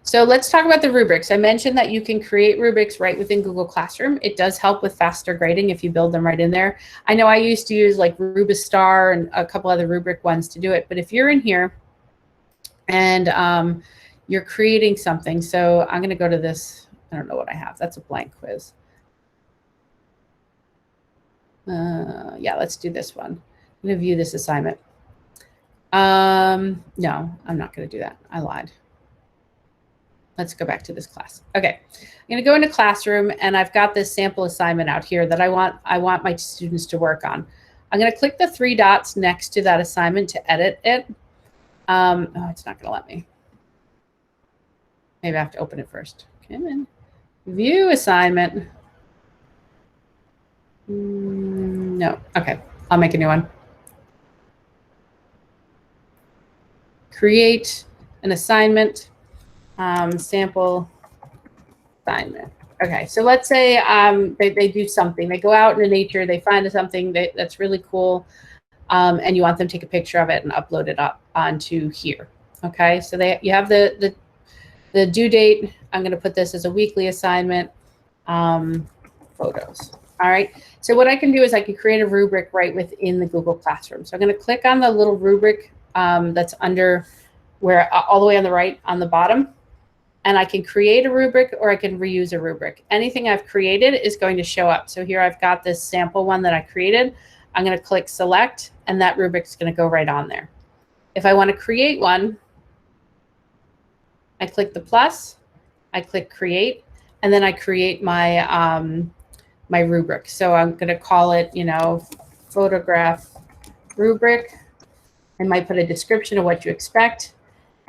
S1: So let's talk about the rubrics. I mentioned that you can create rubrics right within Google Classroom. It does help with faster grading if you build them right in there. I know I used to use like Rubistar and a couple other rubric ones to do it, but if you're in here and you're creating something, so I'm going to go to this. I don't know what I have. That's a blank quiz. Yeah, let's do this one. I'm going to view this assignment. No, I'm not going to do that. I lied. Let's go back to this class. Okay, I'm going to go into Classroom, and I've got this sample assignment out here that I want my students to work on. I'm going to click the 3 dots next to that assignment to edit it. Oh, it's not going to let me. Maybe I have to open it first. Come in. View assignment. No. Okay, I'll make a new one. Create an assignment. Sample assignment. Okay, so let's say they do something. They go out into nature, they find something that's really cool, and you want them to take a picture of it and upload it up onto here. Okay, so you have the due date. I'm going to put this as a weekly assignment. Photos. All right, so what I can do is I can create a rubric right within the Google Classroom. So I'm going to click on the little rubric that's under where all the way on the right on the bottom. And I can create a rubric or I can reuse a rubric. Anything I've created is going to show up. So here I've got this sample one that I created. I'm going to click select, and that rubric's going to go right on there. If I want to create one, I click the plus, I click create, and then I create my my rubric. So I'm going to call it, you know, photograph rubric. I might put a description of what you expect.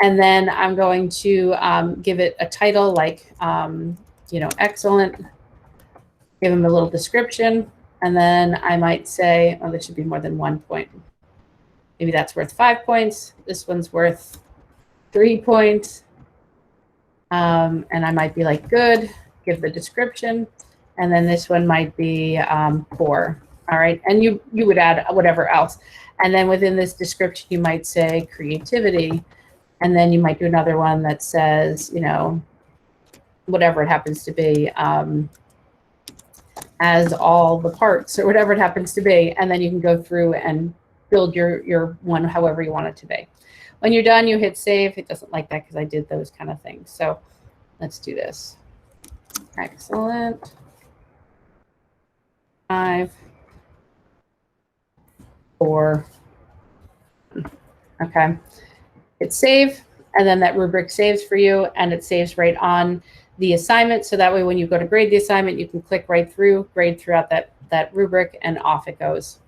S1: And then I'm going to give it a title like, you know, excellent, give them a little description. And then I might say, oh, this should be more than 1 point. Maybe that's worth 5 points. This one's worth 3 points. And I might be like, good, give the description. And then this one might be poor. All right. And you would add whatever else. And then within this description, you might say creativity. And then you might do another one that says, you know, whatever it happens to be, as all the parts or whatever it happens to be. And then you can go through and build your one however you want it to be. When you're done, you hit save. It doesn't like that because I did those kind of things. So let's do this. Excellent. 5, 4. Okay. Hit save, and then that rubric saves for you, and it saves right on the assignment. So that way, when you go to grade the assignment, you can click right through, grade throughout that rubric, and off it goes.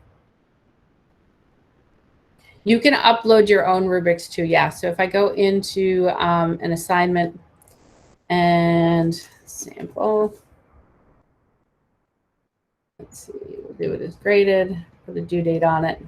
S1: You can upload your own rubrics too. Yeah. So if I go into an assignment and sample, let's see, we'll do it as graded, put a due date on it.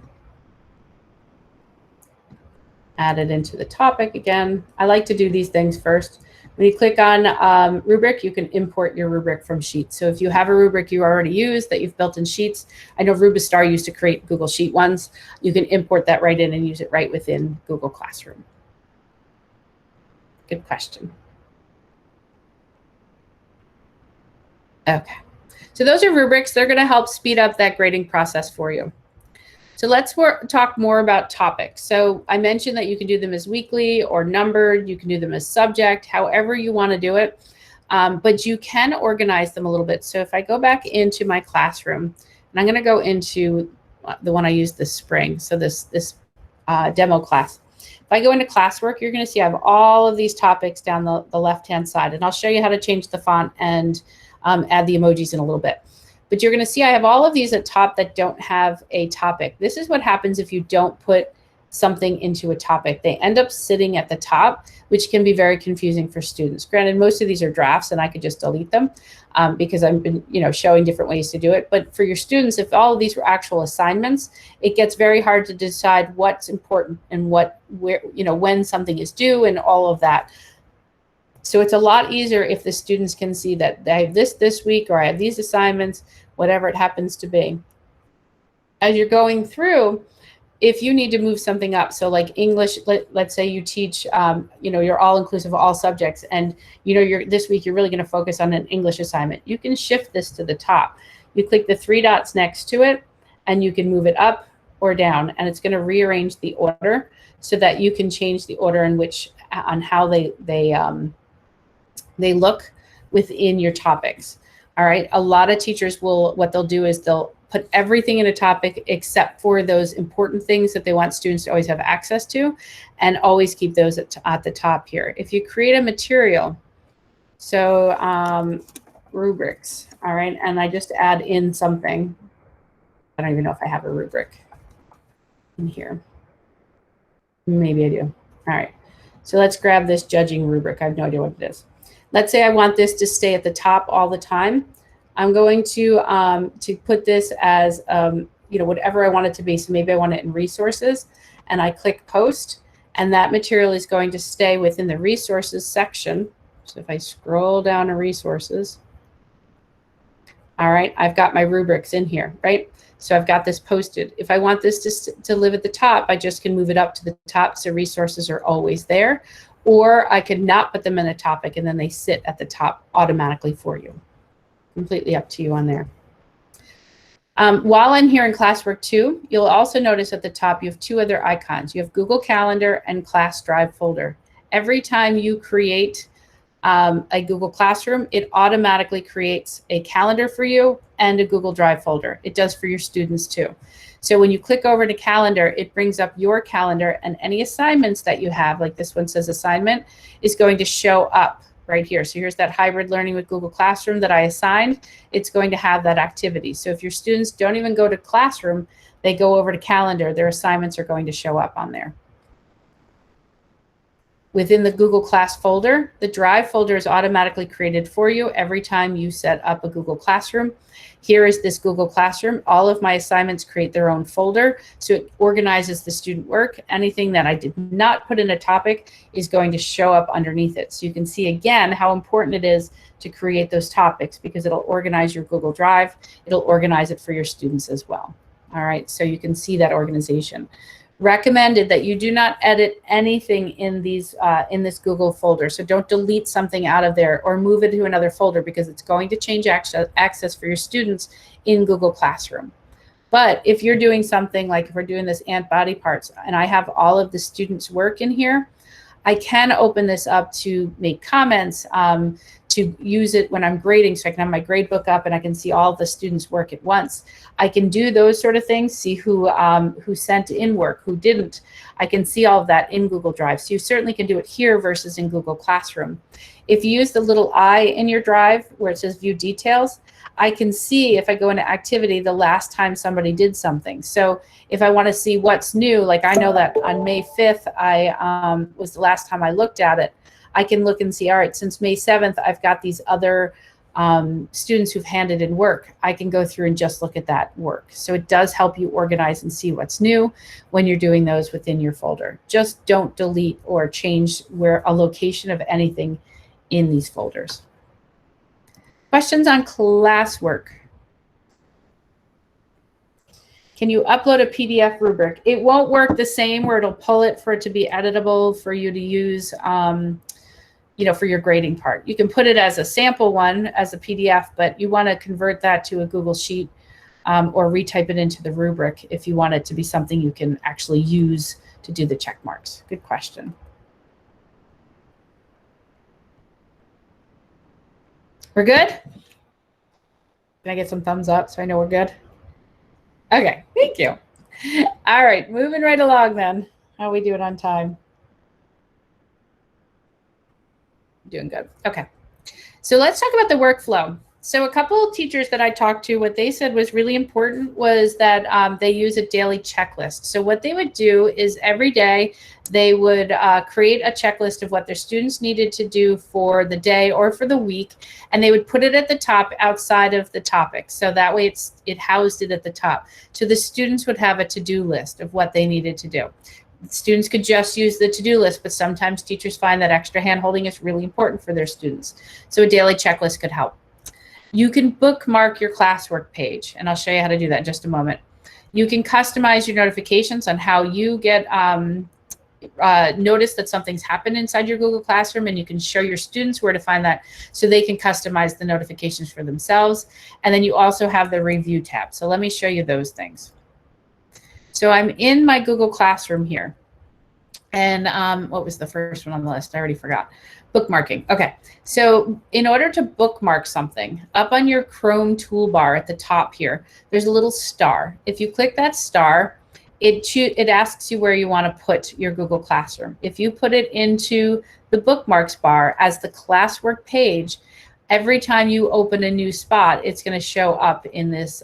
S1: Add it into the topic again. I like to do these things first When you click on rubric, you can import your rubric from Sheets. So if you have a rubric you already use that you've built in Sheets, I know Rubistar used to create Google Sheet ones, you can import that right in and use it right within Google Classroom. Good question. Okay, so those are rubrics. They're going to help speed up that grading process for you. So let's talk more about topics. So I mentioned that you can do them as weekly or numbered. You can do them as subject, however you want to do it. But you can organize them a little bit. So if I go back into my classroom, and I'm going to go into the one I used this spring, so this demo class. If I go into classwork, you're going to see I have all of these topics down the left-hand side. And I'll show you how to change the font and add the emojis in a little bit. But you're going to see I have all of these at top that don't have a topic. This is what happens if you don't put something into a topic. They end up sitting at the top, which can be very confusing for students. Granted, most of these are drafts and I could just delete them because I've been showing different ways to do it. But for your students, if all of these were actual assignments, it gets very hard to decide what's important and when something is due and all of that. So it's a lot easier if the students can see that I have this week, or I have these assignments, whatever it happens to be. As you're going through, if you need to move something up, so like English, let's say you teach, you're all inclusive of all subjects, and this week you're really going to focus on an English assignment. You can shift this to the top. You click the 3 dots next to it, and you can move it up or down, and it's going to rearrange the order so that you can change the order in which on how they look within your topics. All right. A lot of teachers what they'll do is they'll put everything in a topic except for those important things that they want students to always have access to, and always keep those at the top here. If you create a material, so rubrics, all right, and I just add in something. I don't even know if I have a rubric in here. Maybe I do. All right. So let's grab this judging rubric. I have no idea what it is. Let's say I want this to stay at the top all the time. I'm going to put this as whatever I want it to be. So maybe I want it in resources, and I click post, and that material is going to stay within the resources section. So if I scroll down to resources, all right, I've got my rubrics in here, right? So I've got this posted. If I want this to live at the top, I just can move it up to the top so resources are always there. Or I could not put them in a topic and then they sit at the top automatically for you. Completely up to you on there. While I'm here in Classwork 2, you'll also notice at the top you have 2 other icons. You have Google Calendar and Class Drive folder. Every time you create a Google Classroom, it automatically creates a calendar for you and a Google Drive folder. It does for your students too. So when you click over to calendar, it brings up your calendar, and any assignments that you have, like this one says assignment, is going to show up right here. So here's that hybrid learning with Google Classroom that I assigned. It's going to have that activity. So if your students don't even go to Classroom, they go over to calendar, their assignments are going to show up on there. Within the Google Class folder, the Drive folder is automatically created for you every time you set up a Google Classroom. Here is this Google Classroom. All of my assignments create their own folder, so it organizes the student work. Anything that I did not put in a topic is going to show up underneath it. So you can see again how important it is to create those topics, because it'll organize your Google Drive. It'll organize it for your students as well. All right, so you can see that organization. Recommended that you do not edit anything in these in this Google folder. So don't delete something out of there or move it to another folder, because it's going to change access for your students in Google Classroom. But if you're doing something like if we're doing this ant body parts and I have all of the students' work in here, I can open this up to make comments, to use it when I'm grading, so I can have my grade book up and I can see all the students' work at once. I can do those sort of things, see who sent in work, who didn't. I can see all of that in Google Drive. So you certainly can do it here versus in Google Classroom. If you use the little eye in your Drive where it says View Details, I can see if I go into activity the last time somebody did something. So if I want to see what's new, like I know that on May 5th, was the last time I looked at it. I can look and see, all right, since May 7th, I've got these other students who've handed in work. I can go through and just look at that work. So it does help you organize and see what's new when you're doing those within your folder. Just don't delete or change where a location of anything in these folders. Questions on classwork? Can you upload a PDF rubric? It won't work the same where it'll pull it for it to be editable for you to use, for your grading part. You can put it as a sample one as a PDF, but you want to convert that to a Google Sheet or retype it into the rubric if you want it to be something you can actually use to do the check marks. Good question. We're good? Can I get some thumbs up so I know we're good? Okay, thank you. All right, moving right along then. How are we doing on time? Doing good. Okay. So let's talk about the workflow. So a couple of teachers that I talked to, what they said was really important was that they use a daily checklist. So what they would do is every day they would create a checklist of what their students needed to do for the day or for the week, and they would put it at the top outside of the topic. So that way it housed it at the top. So the students would have a to-do list of what they needed to do. Students could just use the to-do list, but sometimes teachers find that extra hand-holding is really important for their students. So a daily checklist could help. You can bookmark your classwork page, and I'll show you how to do that in just a moment. You can customize your notifications on how you get notice that something's happened inside your Google Classroom, and you can show your students where to find that so they can customize the notifications for themselves. And then you also have the review tab. So let me show you those things. So I'm in my Google Classroom here. And what was the first one on the list? I already forgot. Bookmarking. Okay. So in order to bookmark something, up on your Chrome toolbar at the top here, there's a little star. If you click that star, it asks you where you want to put your Google Classroom. If you put it into the bookmarks bar as the classwork page, every time you open a new spot, it's going to show up in this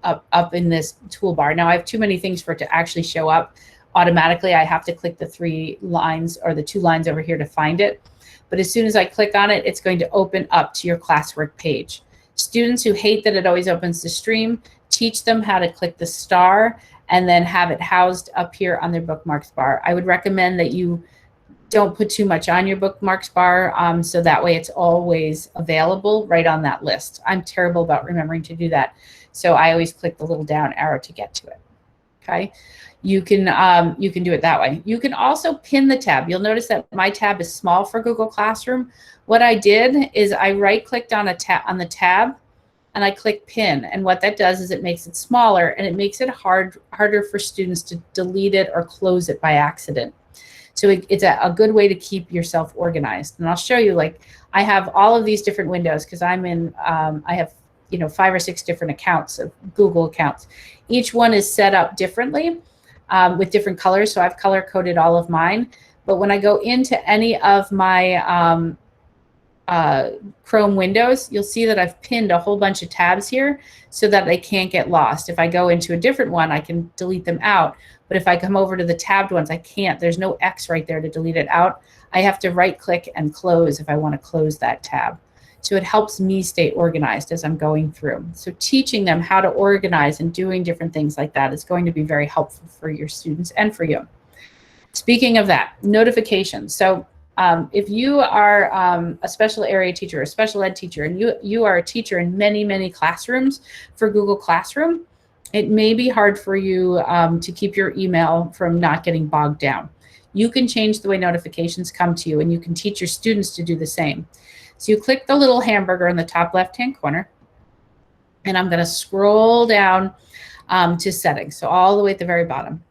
S1: up in this toolbar. Now I have too many things for it to actually show up automatically. I have to click the 3 lines or the 2 lines over here to find it. But as soon as I click on it, it's going to open up to your classwork page. Students who hate that it always opens the stream, teach them how to click the star and then have it housed up here on their bookmarks bar. I would recommend that you don't put too much on your bookmarks bar so that way it's always available right on that list. I'm terrible about remembering to do that. So I always click the little down arrow to get to it. Okay. You can do it that way. You can also pin the tab. You'll notice that my tab is small for Google Classroom. What I did is I right-clicked on the tab and I click pin. And what that does is it makes it smaller and it makes it harder for students to delete it or close it by accident. So it's a good way to keep yourself organized. And I'll show you, like, I have all of these different windows because I'm in, I have 5 or 6 different accounts of Google accounts. Each one is set up differently. With different colors. So I've color coded all of mine. But when I go into any of my Chrome windows, you'll see that I've pinned a whole bunch of tabs here so that they can't get lost. If I go into a different one, I can delete them out. But if I come over to the tabbed ones, I can't. There's no X right there to delete it out. I have to right click and close if I want to close that tab. So it helps me stay organized as I'm going through. So teaching them how to organize and doing different things like that is going to be very helpful for your students and for you. Speaking of that, notifications. So if you are a special area teacher, a special ed teacher, and you are a teacher in many, many classrooms for Google Classroom, it may be hard for you to keep your email from not getting bogged down. You can change the way notifications come to you, and you can teach your students to do the same. So you click the little hamburger in the top left-hand corner, and I'm going to scroll down to settings. So all the way at the very bottom.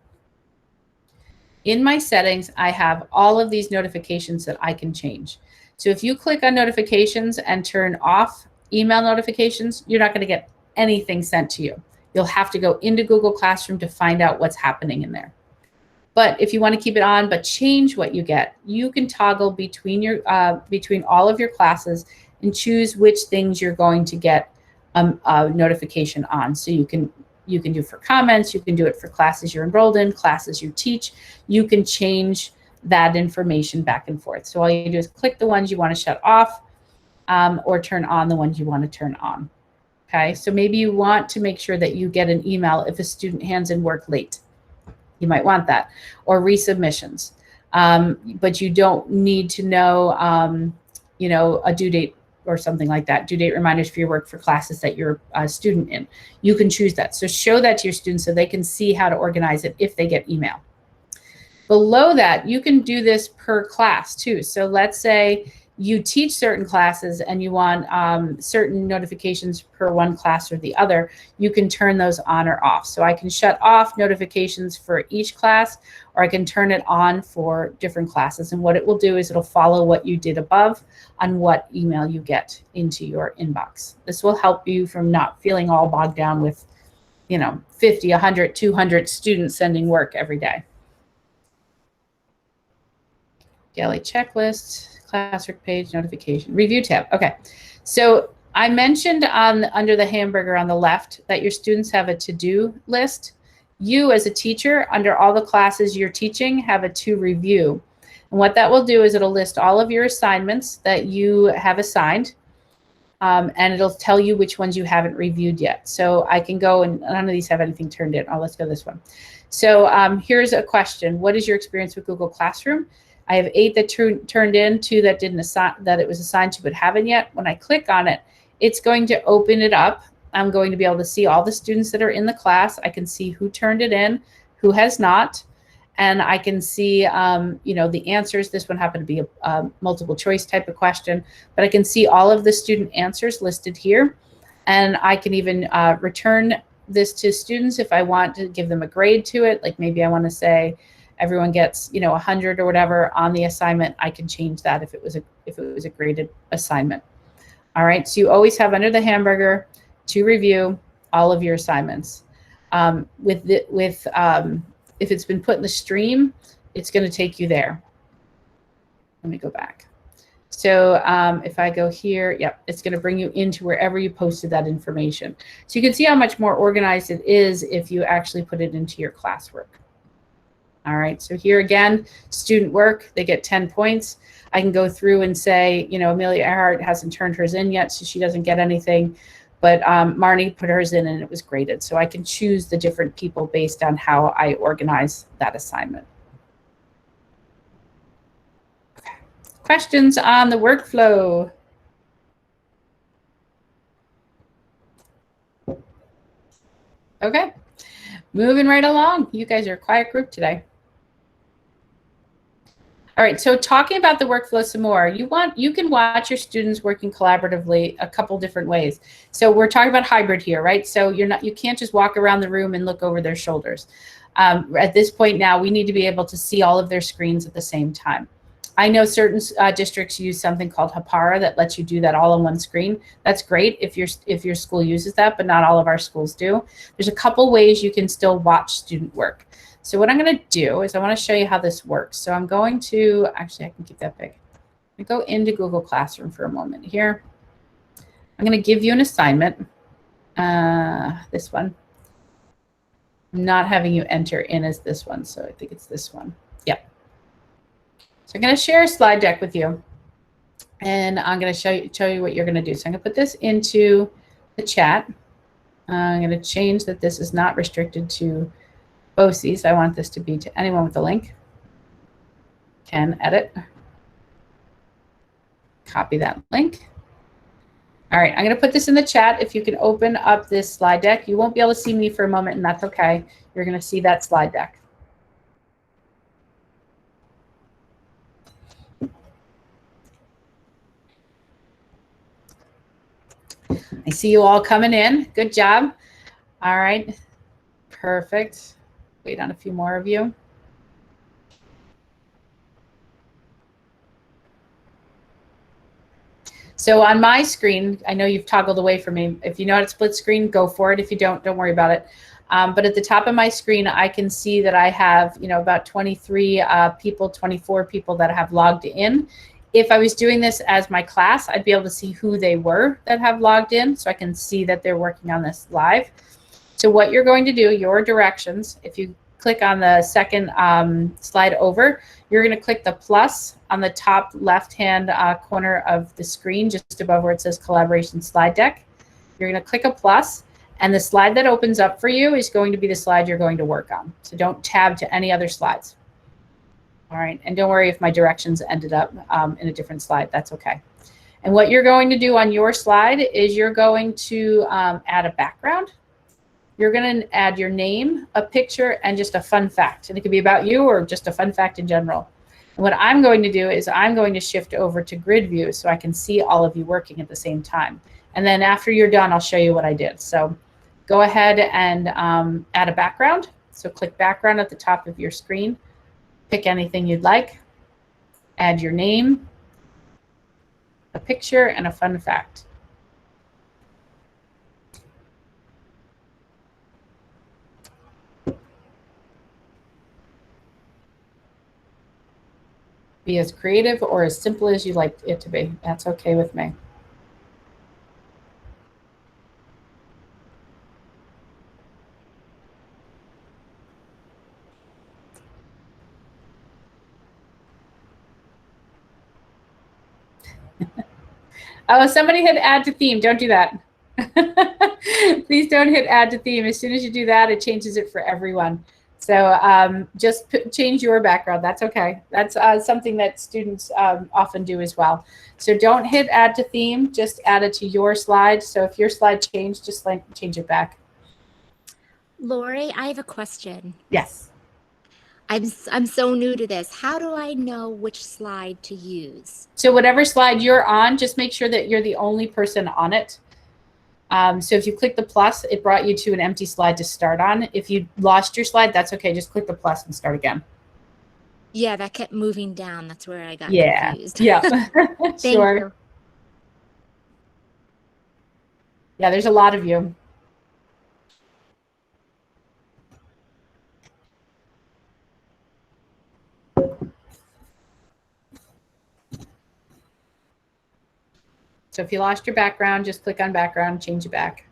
S1: In my settings, I have all of these notifications that I can change. So if you click on notifications and turn off email notifications, you're not going to get anything sent to you. You'll have to go into Google Classroom to find out what's happening in there. But if you want to keep it on but change what you get, you can toggle between all of your classes and choose which things you're going to get a notification on. So you can do for comments, you can do it for classes you're enrolled in, classes you teach. You can change that information back and forth. So all you do is click the ones you want to shut off or turn on the ones you want to turn on. Okay, so maybe you want to make sure that you get an email if a student hands in work late. You might want that, or resubmissions. But you don't need to know you know, a due date or something like that, due date reminders for your work for classes that you're a student in. You can choose that. So show that to your students so they can see how to organize it if they get email. Below that, you can do this per class too. So let's say you teach certain classes and you want certain notifications per one class or the other, you can turn those on or off. So I can shut off notifications for each class, or I can turn it on for different classes. And what it will do is it'll follow what you did above on what email you get into your inbox. This will help you from not feeling all bogged down with, you know, 50, 100, 200 students sending work every day. Daily checklist, classwork page, notification, review tab. Okay, so I mentioned under the hamburger on the left that your students have a to-do list. You as a teacher, under all the classes you're teaching, have a to review. And what that will do is it'll list all of your assignments that you have assigned, and it'll tell you which ones you haven't reviewed yet. So I can go, and none of these have anything turned in. Oh, let's go this one. So here's a question. What is your experience with Google Classroom? I have 8 that turned in, 2 that didn't assign, that it was assigned to but haven't yet. When I click on it, it's going to open it up. I'm going to be able to see all the students that are in the class. I can see who turned it in, who has not, and I can see, you know, the answers. This one happened to be a multiple choice type of question, but I can see all of the student answers listed here, and I can even return this to students if I want to give them a grade to it. Like maybe I want to say, everyone gets, you know, 100 or whatever on the assignment. I can change that if it was a graded assignment. All right, so you always have under the hamburger to review all of your assignments. If it's been put in the stream, it's going to take you there. Let me go back. So if I go here, yep, it's going to bring you into wherever you posted that information. So you can see how much more organized it is if you actually put it into your classwork. All right, so here again, student work, they get 10 points. I can go through and say, you know, Amelia Earhart hasn't turned hers in yet, so she doesn't get anything. But Marnie put hers in and it was graded. So I can choose the different people based on how I organize that assignment. Okay. Questions on the workflow? Okay, moving right along. You guys are a quiet group today. All right, so talking about the workflow some more, you can watch your students working collaboratively a couple different ways. So we're talking about hybrid here, right? So you can't just walk around the room and look over their shoulders. At this point now, we need to be able to see all of their screens at the same time. I know certain districts use something called Hapara that lets you do that all on one screen. That's great if your school uses that, but not all of our schools do. There's a couple ways you can still watch student work. So what I'm going to do is I want to show you how this works. So I'm going to, actually I can keep that big. I go into Google Classroom for a moment here. I'm going to give you an assignment, this one. I'm not having you enter in as this one, so I think it's this one. Yep. So I'm going to share a slide deck with you, and I'm going to show you what you're going to do. So I'm going to put this into the chat. I'm going to change that this is not restricted to BOCES. I want this to be to anyone with a link. Can edit. Copy that link. All right, I'm going to put this in the chat. If you can open up this slide deck, you won't be able to see me for a moment, and that's okay. You're going to see that slide deck. I see you all coming in. Good job. All right, perfect. Wait on a few more of you. So on my screen, I know you've toggled away from me. If you know how to split screen, go for it. If you don't worry about it. But at the top of my screen, I can see that I have, you know, about 23 people, 24 people that have logged in. If I was doing this as my class, I'd be able to see who they were that have logged in, so I can see that they're working on this live. So what you're going to do, your directions, if you click on the second slide over, you're going to click the plus on the top left-hand corner of the screen, just above where it says Collaboration Slide Deck. You're going to click a plus, and the slide that opens up for you is going to be the slide you're going to work on. So don't tab to any other slides. All right, and don't worry if my directions ended up in a different slide, that's okay. And what you're going to do on your slide is you're going to add a background. You're going to add your name, a picture, and just a fun fact. And it could be about you or just a fun fact in general. And what I'm going to do is I'm going to shift over to grid view so I can see all of you working at the same time. And then after you're done, I'll show you what I did. So go ahead and add a background. So click background at the top of your screen. Pick anything you'd like. Add your name, a picture, and a fun fact. Be as creative or as simple as you like it to be. That's okay with me. Oh, somebody hit add to theme. Don't do that. Please don't hit add to theme. As soon as you do that, it changes it for everyone. So just change your background. That's okay. That's something that students often do as well. So don't hit add to theme. Just add it to your slide. So if your slide changed, just change it back.
S4: Lori, I have a question.
S1: Yes.
S4: I'm so new to this. How do I know which slide to use?
S1: So whatever slide you're on, just make sure that you're the only person on it. So if you click the plus, it brought you to an empty slide to start on. If you lost your slide, that's okay. Just click the plus and start again.
S4: Yeah, that kept moving down. That's where I got confused.
S1: Yeah, sure.
S4: You.
S1: Yeah, there's a lot of you. So if you lost your background, just click on background, change it back.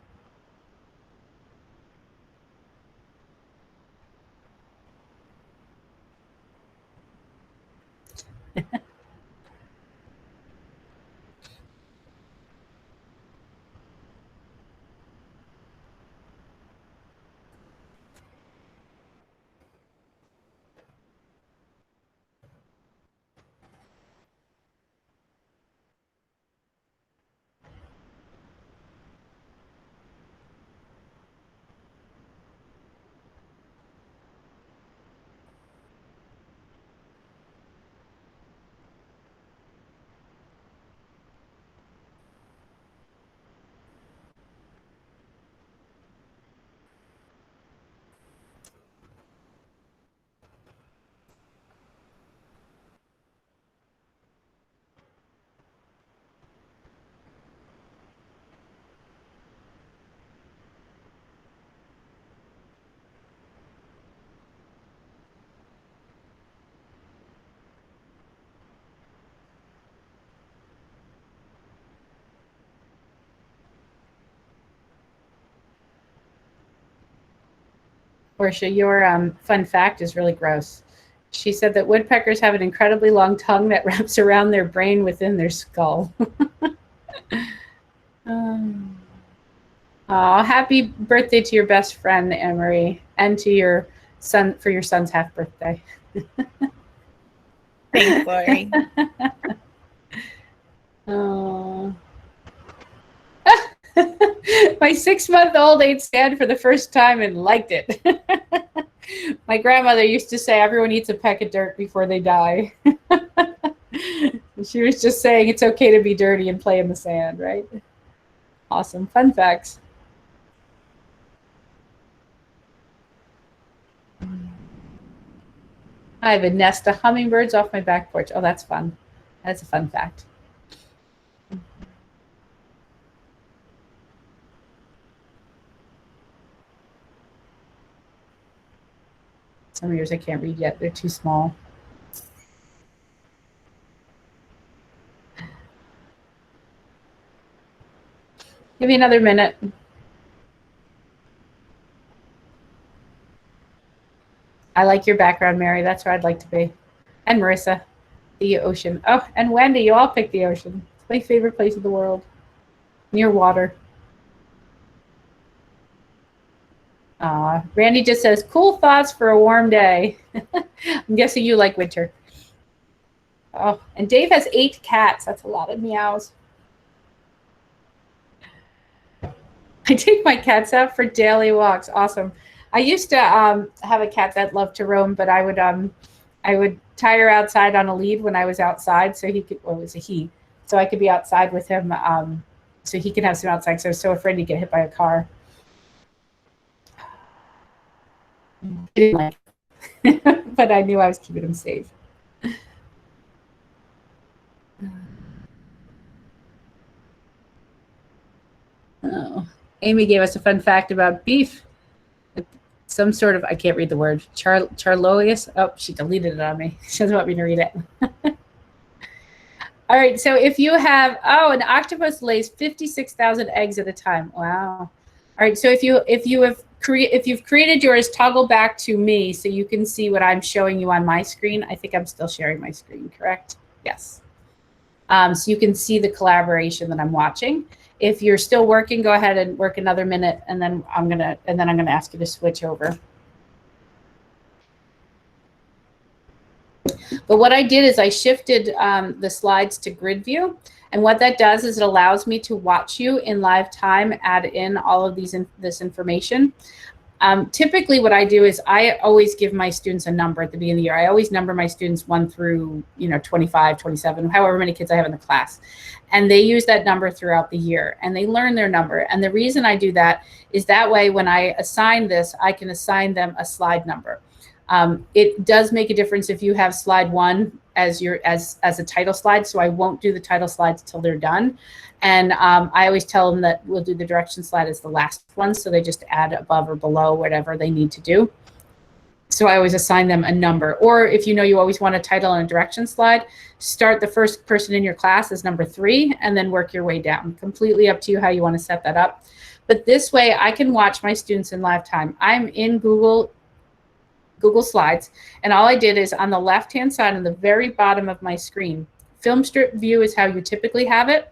S1: Portia, your fun fact is really gross. She said that woodpeckers have an incredibly long tongue that wraps around their brain within their skull. Oh, happy birthday to your best friend, Anne-Marie, and to your son for your son's half birthday.
S5: Thanks, Lori.
S1: Oh. My 6-month-old ate sand for the first time and liked it. My grandmother used to say everyone eats a peck of dirt before they die. She was just saying it's okay to be dirty and play in the sand, right? Awesome. Fun facts. I have a nest of hummingbirds off my back porch. Oh, that's fun. That's a fun fact. Some of yours I can't read yet. They're too small. Give me another minute. I like your background, Mary. That's where I'd like to be. And Marissa, the ocean. Oh, and Wendy, you all picked the ocean. It's my favorite place in the world. Near water. Randy just says, cool thoughts for a warm day. I'm guessing you like winter. Oh, and Dave has 8 cats. That's a lot of meows. I take my cats out for daily walks. Awesome. I used to have a cat that loved to roam, but I would tie her outside on a lead when I was outside, so he could. Well, it was a he, so I could be outside with him, so he could have some outside. So I was so afraid he'd get hit by a car. But I knew I was keeping him safe. Oh, Amy gave us a fun fact about beef. Some sort of, I can't read the word, charloius. Oh, she deleted it on me. She doesn't want me to read it. All right, so if you have, an octopus lays 56,000 eggs at a time. Wow. All right, so if you've created yours, toggle back to me so you can see what I'm showing you on my screen. I think I'm still sharing my screen, correct? Yes. So you can see the collaboration that I'm watching. If you're still working, go ahead and work another minute, and then I'm gonna ask you to switch over. But what I did is I shifted the slides to grid view, and what that does is it allows me to watch you in live time, add in all of this information. Typically what I do is I always give my students a number at the beginning of the year. I always number my students 1 through 25, 27, however many kids I have in the class. And they use that number throughout the year and they learn their number. And the reason I do that is that way when I assign this, I can assign them a slide number. It does make a difference if you have slide 1 as a title slide. So I won't do the title slides till they're done. And I always tell them that we'll do the direction slide as the last one. So they just add above or below whatever they need to do. So I always assign them a number. Or if you always want a title and a direction slide, start the first person in your class as number 3 and then work your way down. Completely up to you how you want to set that up. But this way I can watch my students in live time. I'm in Google Slides, and all I did is on the left-hand side on the very bottom of my screen, film strip view is how you typically have it.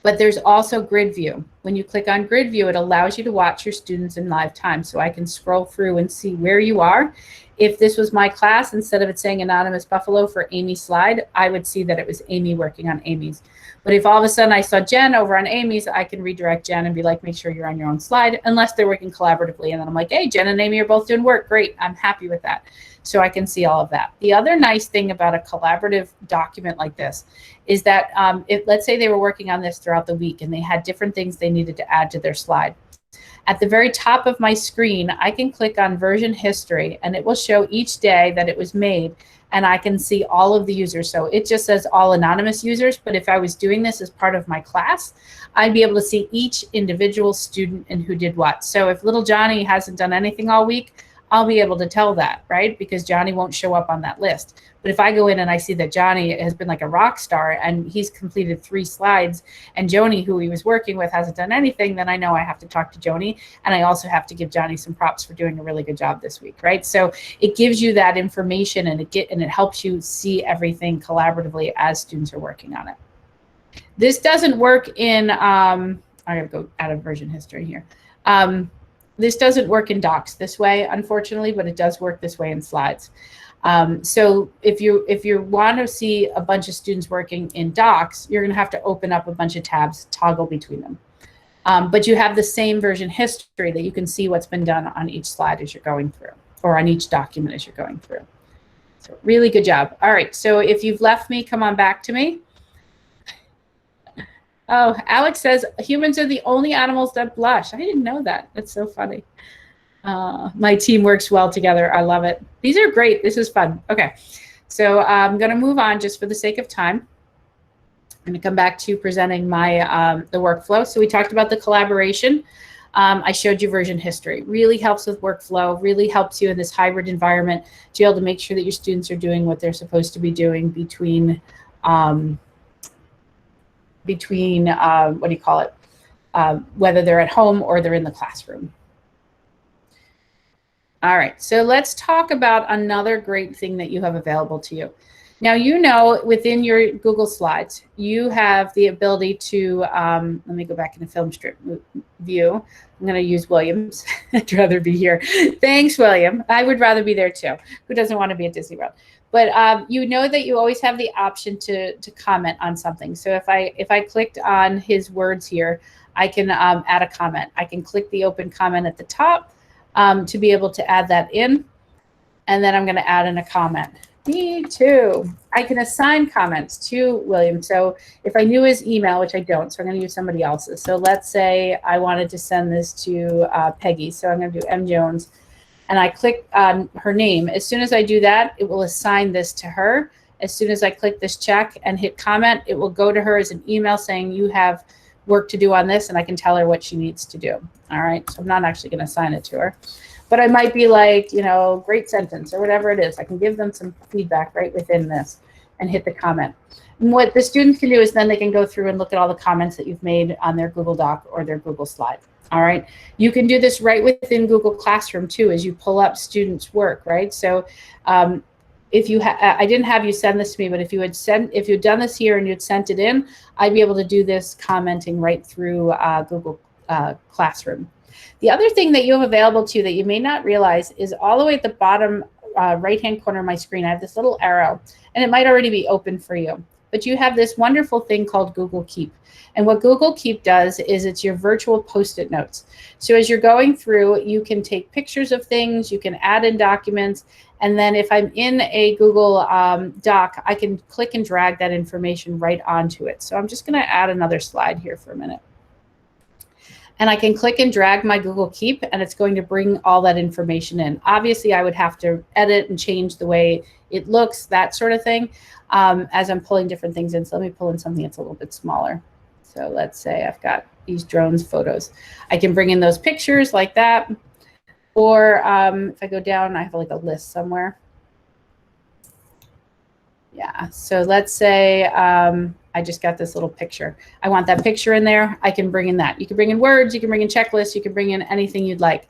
S1: But there's also grid view. When you click on grid view, it allows you to watch your students in live time. So I can scroll through and see where you are. If this was my class, instead of it saying Anonymous Buffalo for Amy's slide, I would see that it was Amy working on Amy's. But if all of a sudden I saw Jen over on Amy's, I can redirect Jen and be like, make sure you're on your own slide, unless they're working collaboratively. And then I'm like, hey, Jen and Amy are both doing work. Great. I'm happy with that. So I can see all of that. The other nice thing about a collaborative document like this is that let's say they were working on this throughout the week and they had different things they needed to add to their slide. At the very top of my screen, I can click on version history and it will show each day that it was made, and I can see all of the users. So it just says all anonymous users, but if I was doing this as part of my class, I'd be able to see each individual student and who did what. So if little Johnny hasn't done anything all week, I'll be able to tell that, right? Because Johnny won't show up on that list. But if I go in and I see that Johnny has been like a rock star and he's completed 3 slides and Joni, who he was working with, hasn't done anything, then I know I have to talk to Joni. And I also have to give Johnny some props for doing a really good job this week, right? So it gives you that information and it helps you see everything collaboratively as students are working on it. This doesn't work in, I gotta go out of version history here. This doesn't work in docs this way, unfortunately, but it does work this way in slides. So if you want to see a bunch of students working in docs, you're going to have to open up a bunch of tabs, toggle between them. But you have the same version history that you can see what's been done on each slide as you're going through, or on each document as you're going through. So really good job. All right, so if you've left me, come on back to me. Oh, Alex says humans are the only animals that blush. I didn't know that. That's so funny. My team works well together. I love it. These are great. This is fun. Okay, so I'm going to move on just for the sake of time. I'm going to come back to presenting my the workflow. So we talked about the collaboration. I showed you version history. Really helps with workflow. Really helps you in this hybrid environment to be able to make sure that your students are doing what they're supposed to be doing between what do you call it, whether they're at home or they're in the classroom. All right, so let's talk about another great thing that you have available to you. Now, within your Google Slides, you have the ability to, let me go back into film strip view. I'm going to use William's. I'd rather be here. Thanks, William. I would rather be there too. Who doesn't want to be at Disney World? But you know that you always have the option to comment on something. So if I clicked on his words here, I can add a comment. I can click the open comment at the top to be able to add that in. And then I'm going to add in a comment. Me too. I can assign comments to William. So if I knew his email, which I don't, so I'm going to use somebody else's. So let's say I wanted to send this to Peggy. So I'm going to do M. Jones. And I click on her name. As soon as I do that, it will assign this to her. As soon as I click this check and hit comment, it will go to her as an email saying you have work to do on this, and I can tell her what she needs to do. All right, so I'm not actually going to assign it to her. But I might be like, you know, great sentence or whatever it is. I can give them some feedback right within this and hit the comment. And what the students can do is then they can go through and look at all the comments that you've made on their Google Doc or their Google Slide. All right. You can do this right within Google Classroom too, as you pull up students' work, right? So if you I didn't have you send this to me, but if you'd done this here and you'd sent it in, I'd be able to do this commenting right through Google Classroom. The other thing that you have available to you that you may not realize is all the way at the bottom right-hand corner of my screen, I have this little arrow, and it might already be open for you, but you have this wonderful thing called Google Keep. And what Google Keep does is it's your virtual Post-it notes. So as you're going through, you can take pictures of things, you can add in documents, and then if I'm in a Google Doc, I can click and drag that information right onto it. So I'm just going to add another slide here for a minute. And I can click and drag my Google Keep, and it's going to bring all that information in. Obviously, I would have to edit and change the way it looks, that sort of thing, as I'm pulling different things in. So let me pull in something that's a little bit smaller. So let's say I've got these drones photos. I can bring in those pictures like that. Or if I go down, I have like a list somewhere. Yeah, so let's say I just got this little picture. I want that picture in there. I can bring in that. You can bring in words, you can bring in checklists, you can bring in anything you'd like.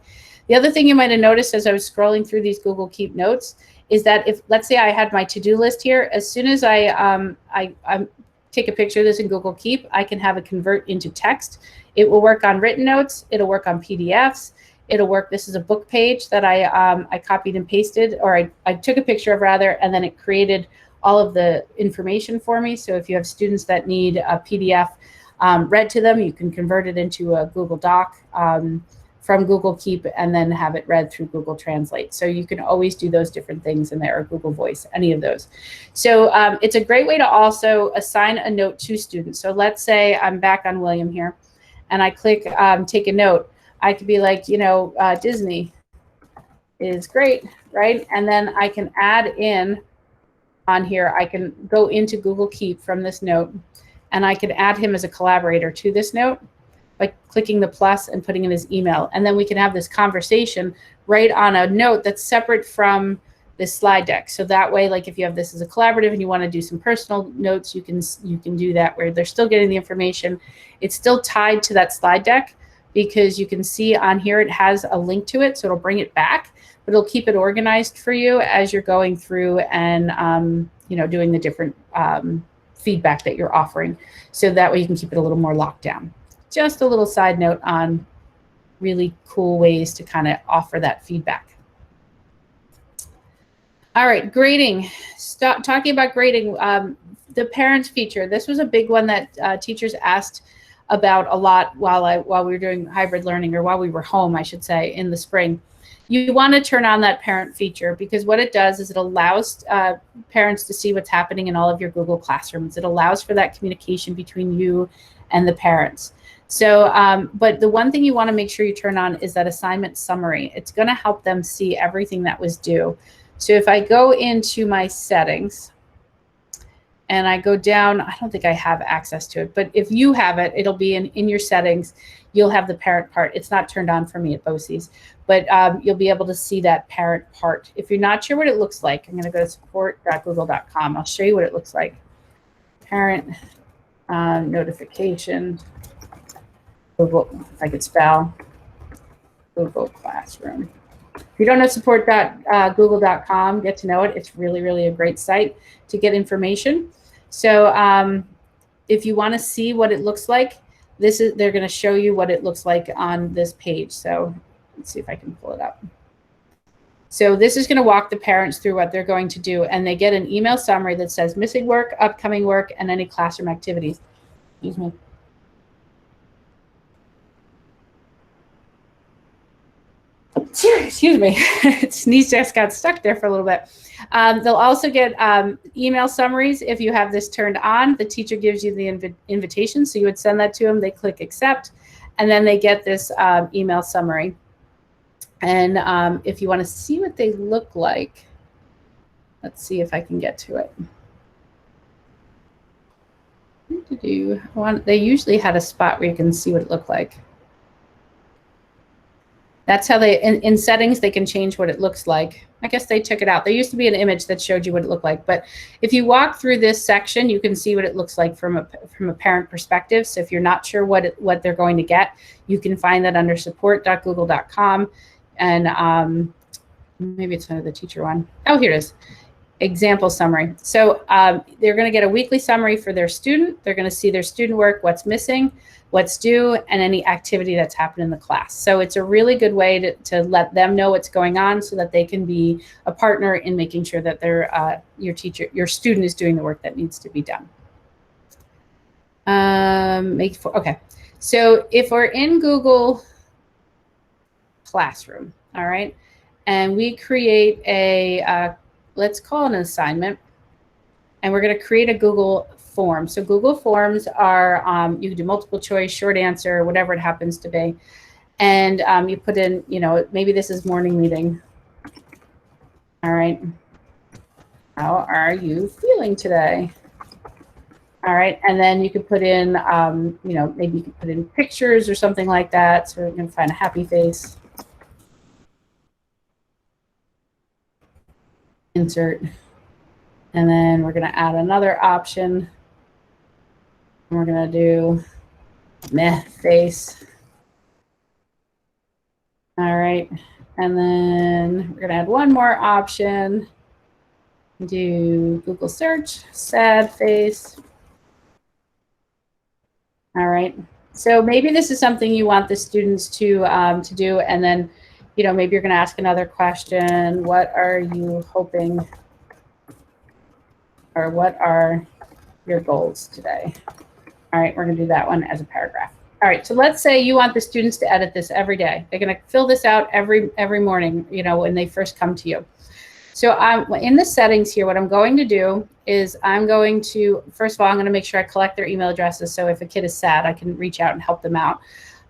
S1: The other thing you might have noticed as I was scrolling through these Google Keep notes is that if, let's say I had my to-do list here, as soon as I take a picture of this in Google Keep, I can have it convert into text. It will work on written notes. It'll work on PDFs. It'll work. This is a book page that I copied and pasted, or I took a picture of rather, and then it created all of the information for me. So if you have students that need a PDF read to them, you can convert it into a Google Doc from Google Keep and then have it read through Google Translate. So you can always do those different things in there, or Google Voice, any of those. So it's a great way to also assign a note to students. So let's say I'm back on William here and I click take a note. I could be like, you know, Disney is great, right? And then I can add in on here, I can go into Google Keep from this note, and I can add him as a collaborator to this note by clicking the plus and putting in his email. And then we can have this conversation right on a note that's separate from this slide deck. So that way, like if you have this as a collaborative and you want to do some personal notes, you can do that where they're still getting the information. It's still tied to that slide deck, because you can see on here it has a link to it, so it'll bring it back, but it'll keep it organized for you as you're going through and you know, doing the different feedback that you're offering. So that way you can keep it a little more locked down. Just a little side note on really cool ways to kind of offer that feedback. All right, grading. Talking about grading, the parents feature. This was a big one that teachers asked about a lot while we were doing hybrid learning, or while we were home, I should say, in the spring. You want to turn on that parent feature, because what it does is it allows parents to see what's happening in all of your Google Classrooms. It allows for that communication between you and the parents. So, but the one thing you want to make sure you turn on is that assignment summary. It's going to help them see everything that was due. So if I go into my settings and I go down, I don't think I have access to it, but if you have it, it'll be in your settings. You'll have the parent part. It's not turned on for me at BOCES, but you'll be able to see that parent part. If you're not sure what it looks like, I'm going to go to support.google.com. I'll show you what it looks like. Parent notification, Google, if I could spell, Google Classroom. If you don't know support.google.com, get to know it. It's really, really a great site to get information. So if you want to see what it looks like, they're going to show you what it looks like on this page. So let's see if I can pull it up. So this is going to walk the parents through what they're going to do, and they get an email summary that says missing work, upcoming work, and any classroom activities. Excuse me. Excuse me. Sneeze just got stuck there for a little bit. They'll also get email summaries if you have this turned on. The teacher gives you the invitation, so you would send that to them. They click accept, and then they get this email summary. And if you want to see what they look like, let's see if I can get to it. They usually had a spot where you can see what it looked like. That's how they, in settings, they can change what it looks like. I guess they took it out. There used to be an image that showed you what it looked like. But if you walk through this section, you can see what it looks like from a parent perspective. So if you're not sure what they're going to get, you can find that under support.google.com. And maybe it's under the teacher one. Oh, here it is. Example summary. So they're going to get a weekly summary for their student. They're going to see their student work, what's missing, what's due, and any activity that's happened in the class. So it's a really good way to let them know what's going on so that they can be a partner in making sure that your student is doing the work that needs to be done. Okay. So if we're in Google Classroom, all right, and we create a let's call it an assignment, and we're going to create a Google form. So Google Forms are, you can do multiple choice, short answer, whatever it happens to be. And you put in, maybe this is morning meeting. All right. How are you feeling today? All right. And then you could put in, maybe you could put in pictures or something like that. So we're going to find a happy face. Insert. And then we're going to add another option. And we're going to do meh face. All right. And then we're going to add one more option. Do Google search, sad face. All right. So maybe this is something you want the students to do. And then, maybe you're going to ask another question. What are you hoping, or what are your goals today? All right, we're going to do that one as a paragraph. All right, so let's say you want the students to edit this every day. They're going to fill this out every morning, when they first come to you. So in the settings here, what I'm going to do is I'm going to, first of all, I'm going to make sure I collect their email addresses. So if a kid is sad, I can reach out and help them out.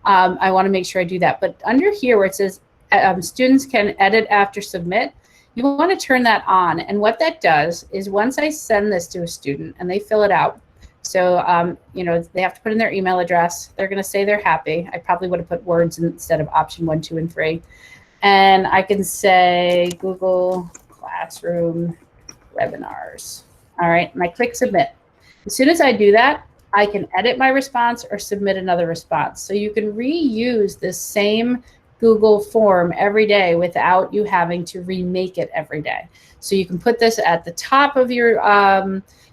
S1: I want to make sure I do that. But under here where it says students can edit after submit, you want to turn that on. And what that does is once I send this to a student and they fill it out, so, they have to put in their email address. They're going to say they're happy. I probably would have put words instead of option 1, 2, and 3. And I can say Google Classroom webinars. All right. And I click submit. As soon as I do that, I can edit my response or submit another response. So you can reuse this same Google form every day without you having to remake it every day. So you can put this at the top of your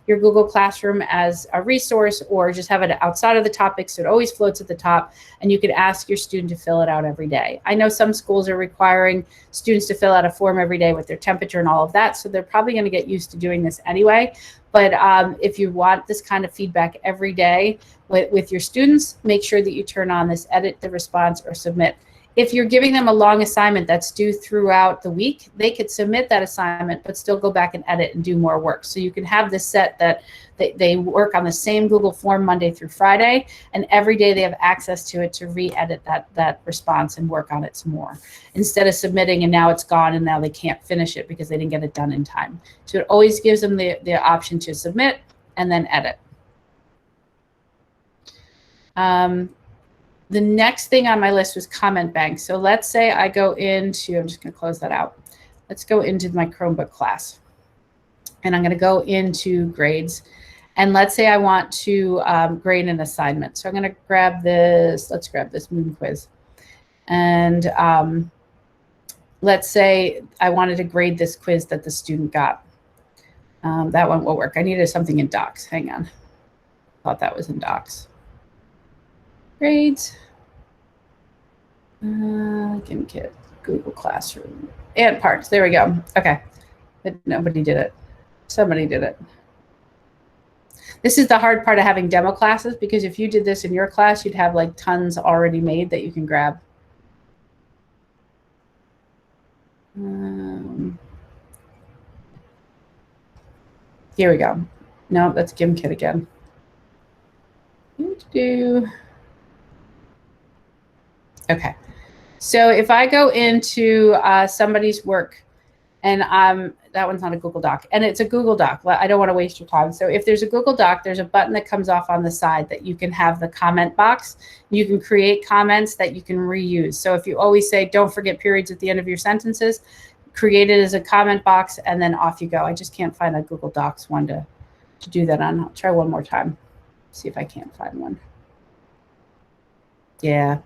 S1: Google Classroom as a resource, or just have it outside of the topic so it always floats at the top, and you could ask your student to fill it out every day. I know some schools are requiring students to fill out a form every day with their temperature and all of that, so they're probably going to get used to doing this anyway. But if you want this kind of feedback every day with your students, make sure that you turn on this edit the response or submit. If you're giving them a long assignment that's due throughout the week, they could submit that assignment, but still go back and edit and do more work. So you can have this set that they work on the same Google form Monday through Friday, and every day they have access to it to re-edit that response and work on it some more. Instead of submitting and now it's gone and now they can't finish it because they didn't get it done in time. So it always gives them the option to submit and then edit. The next thing on my list was comment bank. So let's say I go into, I'm just going to close that out. Let's go into my Chromebook class. And I'm going to go into grades. And let's say I want to grade an assignment. So I'm going to grab this, let's grab this Moon quiz. And let's say I wanted to grade this quiz that the student got. That one will work. I needed something in Docs. Hang on. Thought that was in Docs. Grades. Kid. Google Classroom and parts. There we go. Okay. But nobody did it. Somebody did it. This is the hard part of having demo classes, because if you did this in your class, you'd have like tons already made that you can grab. Here we go. No, that's GimKit again. Okay. So if I go into somebody's work, and that one's not a Google Doc, and it's a Google Doc. I don't want to waste your time. So if there's a Google Doc, there's a button that comes off on the side that you can have the comment box. You can create comments that you can reuse. So if you always say, don't forget periods at the end of your sentences, create it as a comment box, and then off you go. I just can't find a Google Docs one to do that on. I'll try one more time, see if I can't find one. Yeah,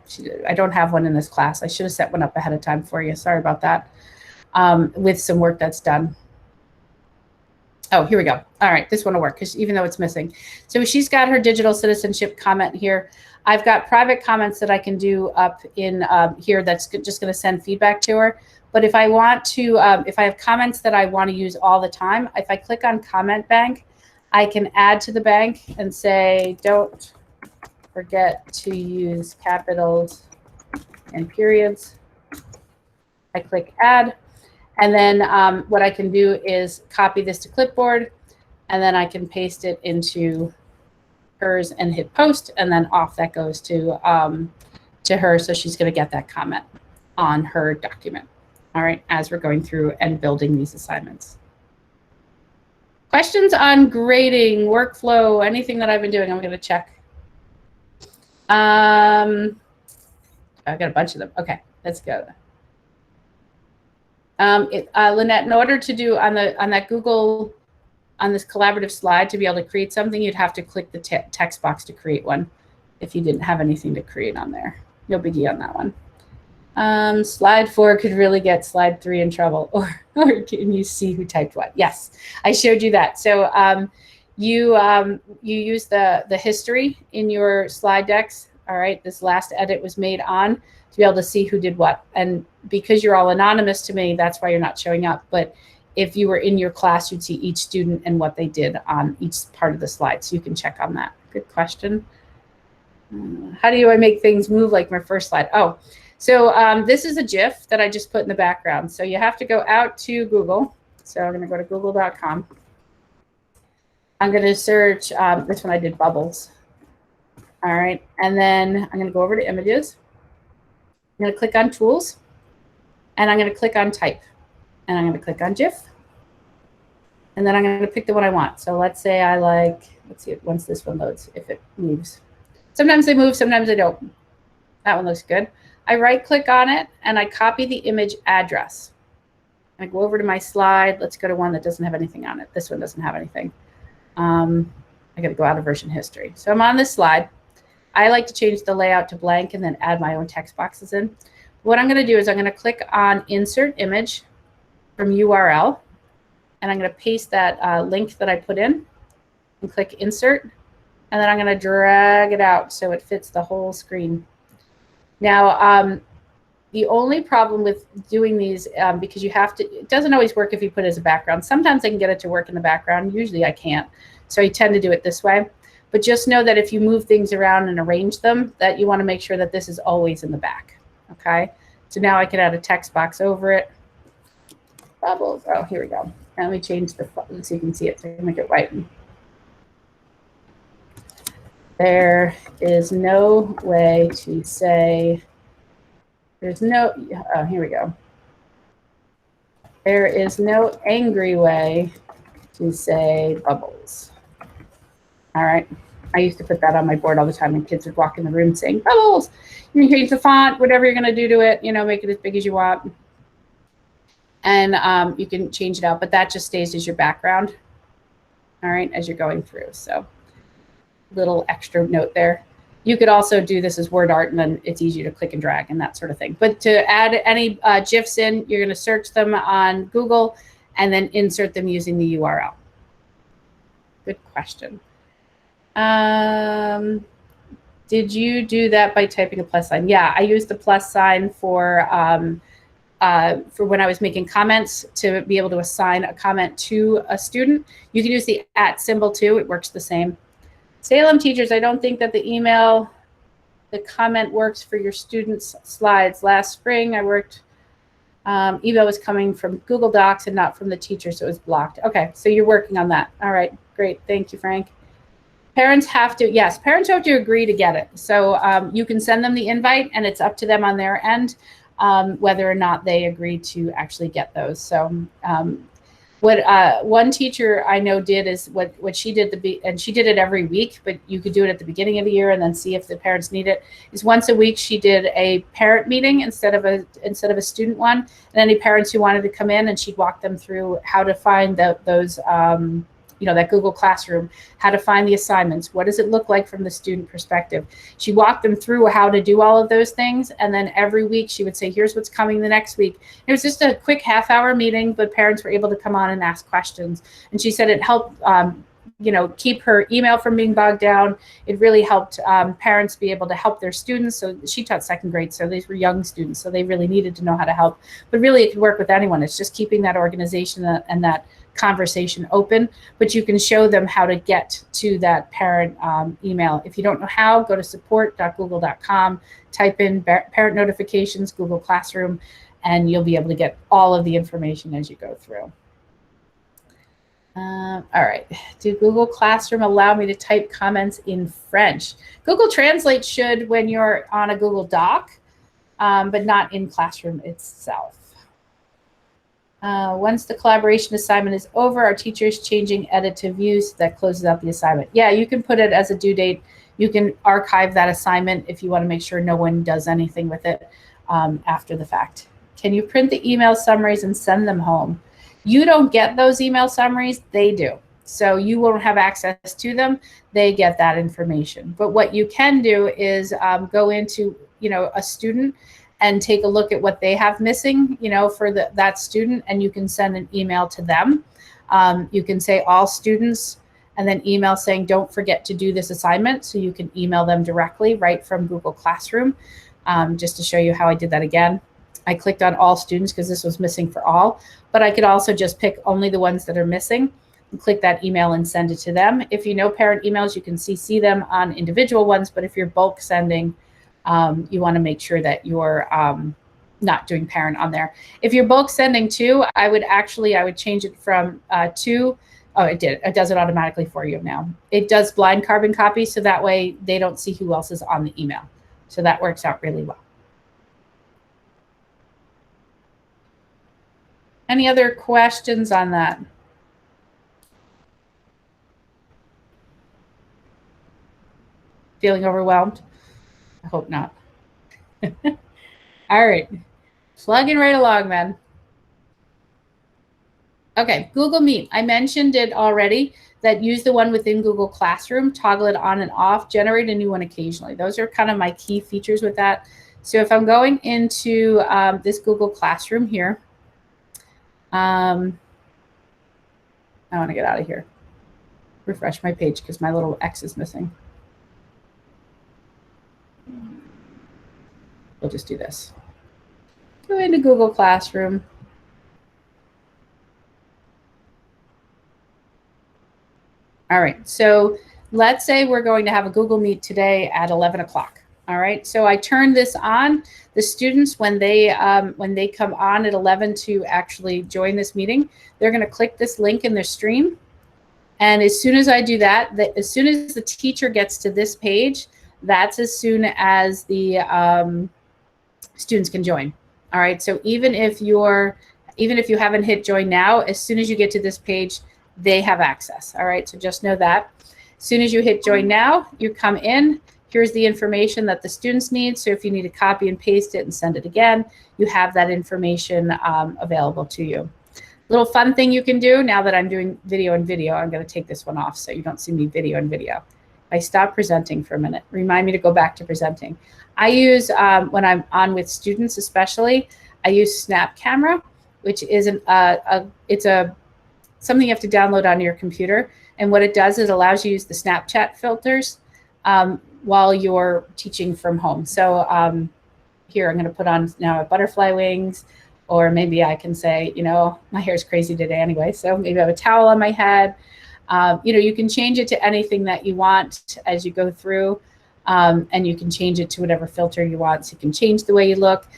S1: I don't have one in this class. I should have set one up ahead of time for you. Sorry about that. With some work that's done. Oh, here we go. All right, this one will work, because even though it's missing. So she's got her digital citizenship comment here. I've got private comments that I can do up in here that's just going to send feedback to her. But if I want to, if I have comments that I want to use all the time, if I click on comment bank, I can add to the bank and say, don't forget to use capitals and periods. I click add. And then what I can do is copy this to clipboard, and then I can paste it into hers and hit post, and then off that goes to her. So she's going to get that comment on her document. All right, as we're going through and building these assignments. Questions on grading, workflow, anything that I've been doing, I'm going to check. I've got a bunch of them. Okay, let's go. Lynette, in order to do on that Google, on this collaborative slide, to be able to create something, you'd have to click the text box to create one if you didn't have anything to create on there. No biggie on that one. Slide 4 could really get slide 3 in trouble. Or can you see who typed what? Yes, I showed you that. So you use the history in your slide decks. All right, this last edit was made on, to be able to see who did what. And because you're all anonymous to me, that's why you're not showing up. But if you were in your class, you'd see each student and what they did on each part of the slide. So you can check on that. Good question. How do I make things move like my first slide? Oh, so this is a GIF that I just put in the background. So you have to go out to Google. So I'm going to go to google.com. I'm going to search, this one I did bubbles. All right. And then I'm going to go over to images. I'm going to click on tools, and I'm going to click on type, and I'm going to click on GIF, and then I'm going to pick the one I want. So let's say I like, let's see once this one loads, if it moves. Sometimes they move, sometimes they don't. That one looks good. I right click on it and I copy the image address. I go over to my slide. Let's go to one that doesn't have anything on it. This one doesn't have anything. I got to go out of version history. So I'm on this slide. I like to change the layout to blank and then add my own text boxes in. What I'm going to do is I'm going to click on Insert Image from URL, and I'm going to paste that link that I put in and click Insert, and then I'm going to drag it out so it fits the whole screen. Now, the only problem with doing these, because you have to, it doesn't always work if you put it as a background. Sometimes I can get it to work in the background. Usually I can't. So I tend to do it this way. But just know that if you move things around and arrange them, that you want to make sure that this is always in the back. Okay. So now I can add a text box over it. Bubbles. Oh, here we go. And let me change the so you can see it. So I can make it white. There is no way to say, there's no, oh, here we go. There is no angry way to say bubbles. All right. I used to put that on my board all the time, and kids would walk in the room saying, bubbles. You can change the font, whatever you're going to do to it, you know, make it as big as you want. And you can change it out, but that just stays as your background, all right, as you're going through. So little extra note there. You could also do this as word art, and then it's easier to click and drag and that sort of thing. But to add any GIFs in, you're going to search them on Google and then insert them using the URL. Good question. Did you do that by typing a plus sign? Yeah, I use the plus sign for for when I was making comments to be able to assign a comment to a student. You can use the @ symbol too. It works the same. Salem teachers, I don't think that the comment works for your students' slides. Last spring, I worked, email was coming from Google Docs and not from the teacher, so it was blocked. Okay, so you're working on that. All right, great. Thank you, Frank. Parents have to, yes, parents have to agree to get it. So you can send them the invite and it's up to them on their end whether or not they agree to actually get those. So what one teacher I know did is what she did, and she did it every week, but you could do it at the beginning of the year and then see if the parents need it, is once a week she did a parent meeting instead of a student one. And any parents who wanted to come in, and she'd walk them through how to find those that Google Classroom, how to find the assignments, what does it look like from the student perspective. She walked them through how to do all of those things, and then every week she would say, here's what's coming the next week. It was just a quick half-hour meeting, but parents were able to come on and ask questions. And she said it helped keep her email from being bogged down. It really helped parents be able to help their students. So she taught second grade, so these were young students, so they really needed to know how to help. But really it could work with anyone. It's just keeping that organization and that conversation open, but you can show them how to get to that parent email. If you don't know how, go to support.google.com, type in parent notifications, Google Classroom, and you'll be able to get all of the information as you go through. All right, do Google Classroom allow me to type comments in French? Google Translate should when you're on a Google Doc, but not in Classroom itself. Once the collaboration assignment is over, our teachers changing edit to view, so that closes out the assignment. Yeah, you can put it as a due date. You can archive that assignment if you want to make sure no one does anything with it after the fact. Can you print the email summaries and send them home? You don't get those email summaries, they do. So you won't have access to them, they get that information. But what you can do is go into a student and take a look at what they have missing, for that student, and you can send an email to them. You can say all students, and then email saying, don't forget to do this assignment. So you can email them directly right from Google Classroom. Just to show you how I did that again. I clicked on all students because this was missing for all, but I could also just pick only the ones that are missing and click that email and send it to them. If you know parent emails, you can CC them on individual ones, but if you're bulk sending, you want to make sure that you're not doing parent on there. If you're bulk sending to, I would change it from to, oh, it did. It does it automatically for you now. It does blind carbon copy, so that way they don't see who else is on the email. So that works out really well. Any other questions on that? Feeling overwhelmed? I hope not. All right, plugging right along, man. Okay, Google Meet. I mentioned it already, that use the one within Google Classroom, toggle it on and off, generate a new one occasionally. Those are kind of my key features with that. So if I'm going into this Google Classroom here, I want to get out of here. Refresh my page because my little X is missing. We'll just do this. Go into Google Classroom. All right, so let's say we're going to have a Google Meet today at 11 o'clock. All right, so I turn this on. The students, when they come on at 11 to actually join this meeting, they're going to click this link in their stream. And as soon as I do that, as soon as the teacher gets to this page, that's as soon as the students can join. All right, so even if you haven't hit join now, as soon as you get to this page, they have access. All right, so just know that. As soon as you hit join now, you come in. Here's the information that the students need. So if you need to copy and paste it and send it again, you have that information available to you. Little fun thing you can do now that I'm doing video and video, I'm going to take this one off so you don't see me video and video. I stop presenting for a minute. Remind me to go back to presenting. I use, when I'm on with students especially, I use Snap Camera, which is something you have to download onto your computer. And what it does is allows you to use the Snapchat filters while you're teaching from home. So here I'm going to put on now butterfly wings. Or maybe I can say, you know, my hair's crazy today anyway, so maybe I have a towel on my head. You know, you can change it to anything that you want as you go through, and you can change it to whatever filter you want. So you can change the way you look,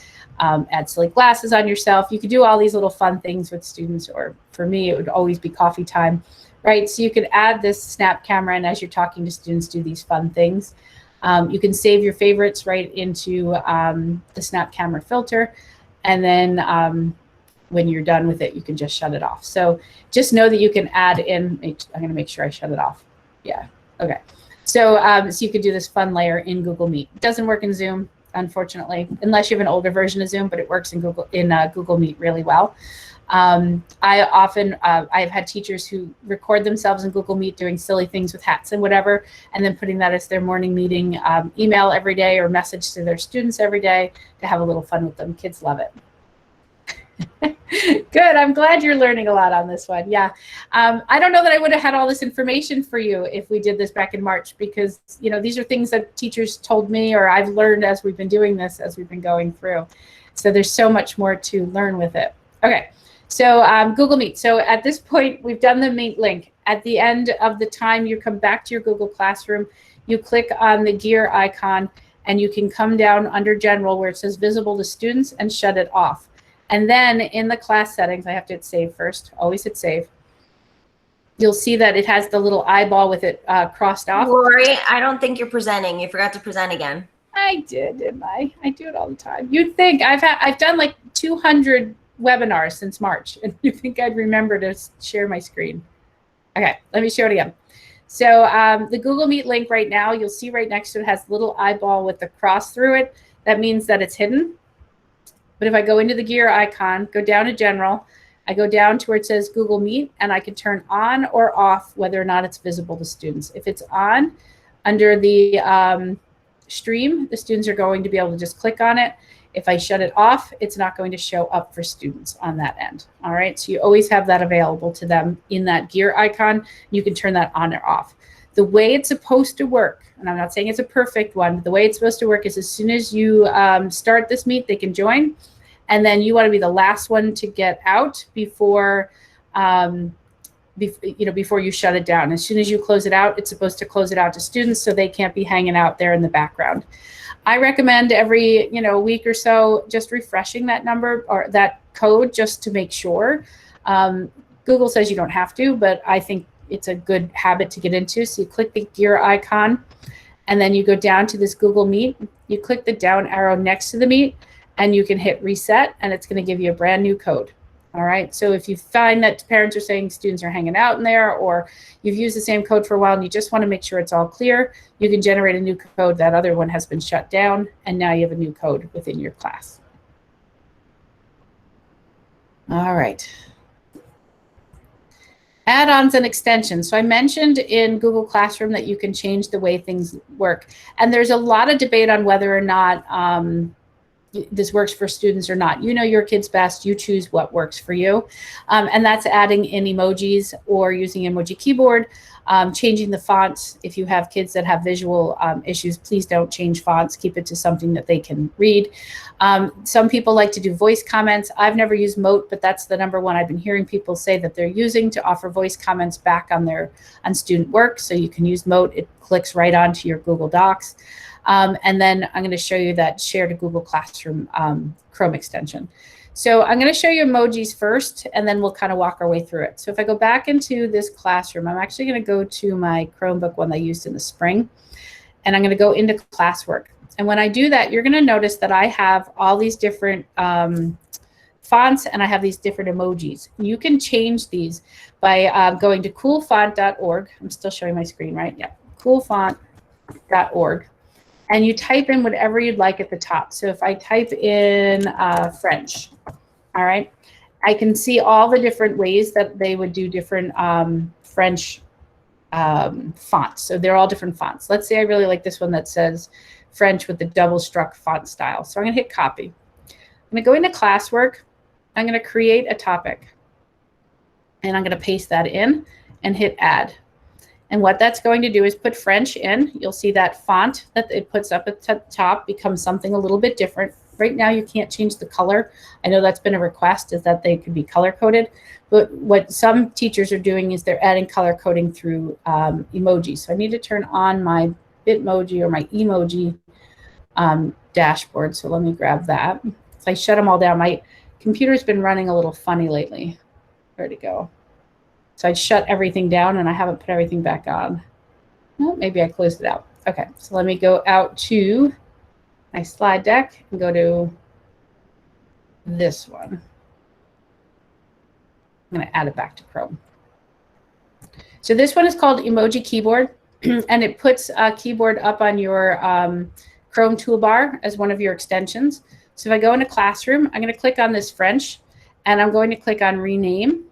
S1: add silly glasses on yourself. You could do all these little fun things with students, or for me, it would always be coffee time, right? So you could add this snap camera, and as you're talking to students, do these fun things. You can save your favorites right into the snap camera filter. And then when you're done with it, you can just shut it off. So just know that you can add in, I'm going to make sure I shut it off. Yeah. Okay. So, so you could do this fun layer in Google Meet. It doesn't work in Zoom, unfortunately, unless you have an older version of Zoom, but it works in Google Meet really well. I've had teachers who record themselves in Google Meet doing silly things with hats and whatever, and then putting that as their morning meeting email every day, or message to their students every day to have a little fun with them. Kids love it. Good. I'm glad you're learning a lot on this one. Yeah. I don't know that I would have had all this information for you if we did this back in March, because, you know, these are things that teachers told me, or I've learned as we've been doing this, as we've been going through. So there's so much more to learn with it. Okay. So Google Meet. So at this point, we've done the Meet link. At the end of the time you come back to your Google Classroom, you click on the gear icon, and you can come down under General where it says Visible to Students and shut it off. And then in the class settings, I have to hit save first. Always hit save. You'll see that it has the little eyeball with it crossed off.
S5: Lori, I don't think you're presenting. You forgot to present again.
S1: I did, didn't I? I do it all the time. You'd think I've done like 200 webinars since March, and you think I'd remember to share my screen. Okay, let me show it again. So the Google Meet link right now, you'll see right next to it has a little eyeball with the cross through it. That means that it's hidden. But if I go into the gear icon, go down to General, I go down to where it says Google Meet, and I can turn on or off whether or not it's visible to students. If it's on, under the stream, the students are going to be able to just click on it. If I shut it off, it's not going to show up for students on that end. All right, so you always have that available to them in that gear icon. You can turn that on or off. The way it's supposed to work, and I'm not saying it's a perfect one, but the way it's supposed to work is as soon as you start this Meet, they can join, and then you want to be the last one to get out before before you shut it down. As soon as you close it out, it's supposed to close it out to students so they can't be hanging out there in the background. I recommend every week or so just refreshing that number or that code just to make sure. Google says you don't have to, but I think it's a good habit to get into. So you click the gear icon, and then you go down to this Google Meet. You click the down arrow next to the Meet, and you can hit reset, and it's going to give you a brand new code. All right. So if you find that parents are saying students are hanging out in there, or you've used the same code for a while and you just want to make sure it's all clear, you can generate a new code. That other one has been shut down, and now you have a new code within your class. All right. Add-ons and extensions. So I mentioned in Google Classroom that you can change the way things work. And there's a lot of debate on whether or not this works for students or not. You know your kids best. You choose what works for you. And that's adding in emojis or using emoji keyboard, changing the fonts. If you have kids that have visual issues, please don't change fonts. Keep it to something that they can read. Some people like to do voice comments. I've never used Mote, but that's the number one I've been hearing people say that they're using to offer voice comments back on student work. So you can use Mote. It clicks right onto your Google Docs. And then I'm going to show you that Share to Google Classroom Chrome extension. So I'm going to show you emojis first, and then we'll kind of walk our way through it. So if I go back into this classroom, I'm actually going to go to my Chromebook one I used in the spring, and I'm going to go into classwork. And when I do that, you're going to notice that I have all these different fonts, and I have these different emojis. You can change these by going to coolfont.org. I'm still showing my screen, right? Yeah, coolfont.org. And you type in whatever you'd like at the top. So if I type in French, all right, I can see all the different ways that they would do different French fonts. So they're all different fonts. Let's say I really like this one that says French with the double struck font style. So I'm going to hit copy. I'm going to go into classwork. I'm going to create a topic. And I'm going to paste that in and hit add. And what that's going to do is put French in. You'll see that font that it puts up at the top becomes something a little bit different. Right now, you can't change the color. I know that's been a request, is that they could be color coded. But what some teachers are doing is they're adding color coding through emojis. So I need to turn on my Bitmoji or my emoji dashboard. So let me grab that. So I shut them all down. My computer's been running a little funny lately. Where'd it go? So I shut everything down and I haven't put everything back on. Well, maybe I closed it out. Okay, so let me go out to my slide deck and go to this one. I'm going to add it back to Chrome. So this one is called Emoji Keyboard, and it puts a keyboard up on your Chrome toolbar as one of your extensions. So if I go into Classroom, I'm going to click on this French, and I'm going to click on Rename,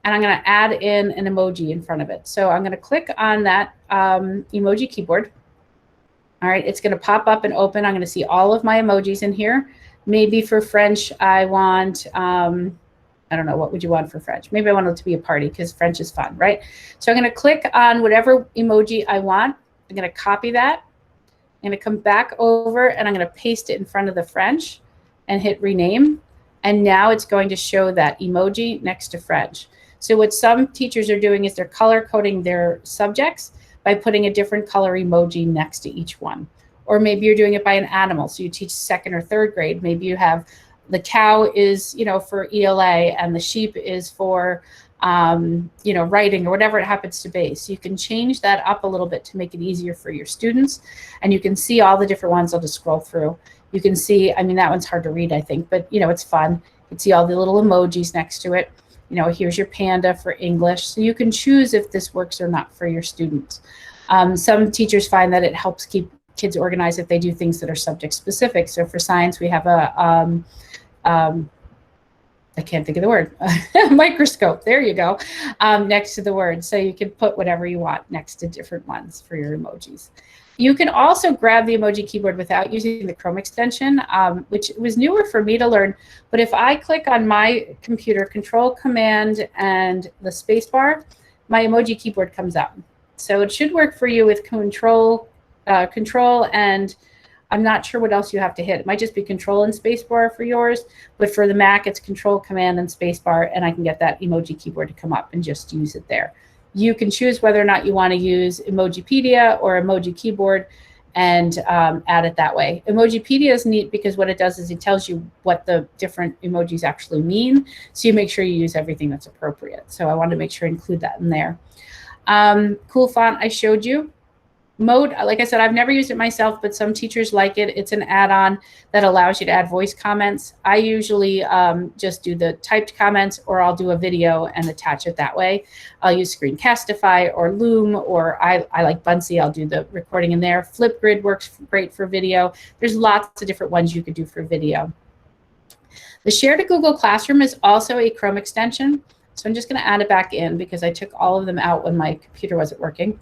S1: and I'm going to add in an emoji in front of it. So I'm going to click on that emoji keyboard. All right, it's going to pop up and open. I'm going to see all of my emojis in here. Maybe for French, I want, I don't know, what would you want for French? Maybe I want it to be a party because French is fun, right? So I'm going to click on whatever emoji I want. I'm going to copy that. I'm going to come back over and I'm going to paste it in front of the French and hit rename. And now it's going to show that emoji next to French. So what some teachers are doing is they're color coding their subjects by putting a different color emoji next to each one. Or maybe you're doing it by an animal. So you teach 2nd or 3rd grade. Maybe you have the cow is, you know, for ELA and the sheep is for, you know, writing or whatever it happens to be. So you can change that up a little bit to make it easier for your students. And you can see all the different ones. I'll just scroll through. You can see, I mean, that one's hard to read, I think, but, you know, it's fun. You can see all the little emojis next to it. You know, here's your panda for English. So you can choose if this works or not for your students. Some teachers find that it helps keep kids organized if they do things that are subject specific. So for science, we have a, I can't think of the word, microscope, there you go, next to the word. So you can put whatever you want next to different ones for your emojis. You can also grab the emoji keyboard without using the Chrome extension, which was newer for me to learn. But if I click on my computer, Control, Command, and the space bar, my emoji keyboard comes up. So it should work for you with Control, and I'm not sure what else you have to hit. It might just be Control and space bar for yours, but for the Mac, it's Control, Command, and space bar, and I can get that emoji keyboard to come up and just use it there. You can choose whether or not you want to use Emojipedia or Emoji Keyboard and add it that way. Emojipedia is neat because what it does is it tells you what the different emojis actually mean, so you make sure you use everything that's appropriate. So I wanted to make sure I include that in there. Cool font I showed you. Mode, like I said, I've never used it myself, but some teachers like it. It's an add-on that allows you to add voice comments. I usually just do the typed comments, or I'll do a video and attach it that way. I'll use Screencastify or Loom, or I like Buncee. I'll do the recording in there. Flipgrid works great for video. There's lots of different ones you could do for video. The Share to Google Classroom is also a Chrome extension. So I'm just going to add it back in because I took all of them out when my computer wasn't working.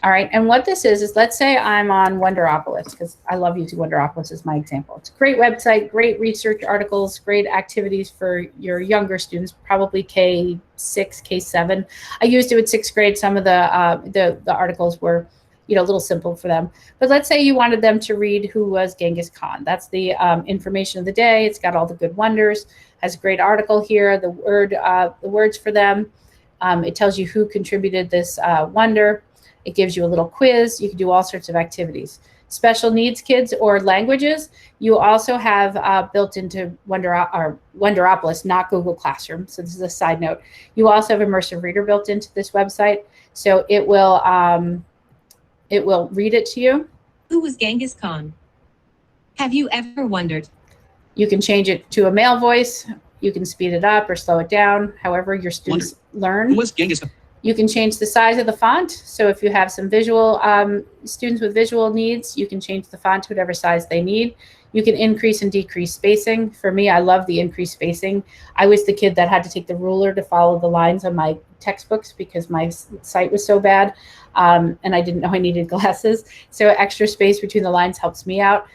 S1: All right, and what this is let's say I'm on Wonderopolis, because I love using Wonderopolis as my example. It's a great website, great research articles, great activities for your younger students, probably K6, K7. I used it with 6th grade. Some of the articles were, you know, a little simple for them. But let's say you wanted them to read who was Genghis Khan. That's the information of the day. It's got all the good wonders. Has a great article here. The words for them. It tells you who contributed this wonder. It gives you a little quiz. You can do all sorts of activities. Special needs kids or languages, you also have built into Wonderopolis, not Google Classroom. So this is a side note. You also have Immersive Reader built into this website. So it will read it to you.
S6: Who was Genghis Khan? Have you ever wondered?
S1: You can change it to a male voice. You can speed it up or slow it down, however your students learn.
S7: Who was Genghis Khan?
S1: You can change the size of the font. So if you have some visual students with visual needs, you can change the font to whatever size they need. You can increase and decrease spacing. For me, I love the increased spacing. I was the kid that had to take the ruler to follow the lines on my textbooks because my sight was so bad, and I didn't know I needed glasses. So extra space between the lines helps me out.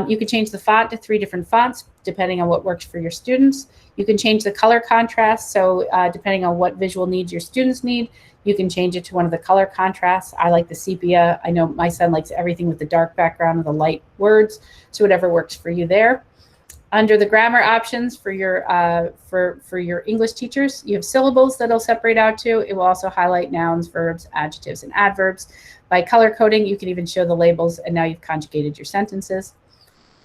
S1: You can change the font to 3 different fonts, depending on what works for your students. You can change the color contrast. So depending on what visual needs your students need, you can change it to one of the color contrasts. I like the sepia. I know my son likes everything with the dark background and the light words. So whatever works for you there. Under the grammar options for your English teachers, you have syllables that'll separate out to. It will also highlight nouns, verbs, adjectives, and adverbs. By color coding, you can even show the labels, and now you've conjugated your sentences.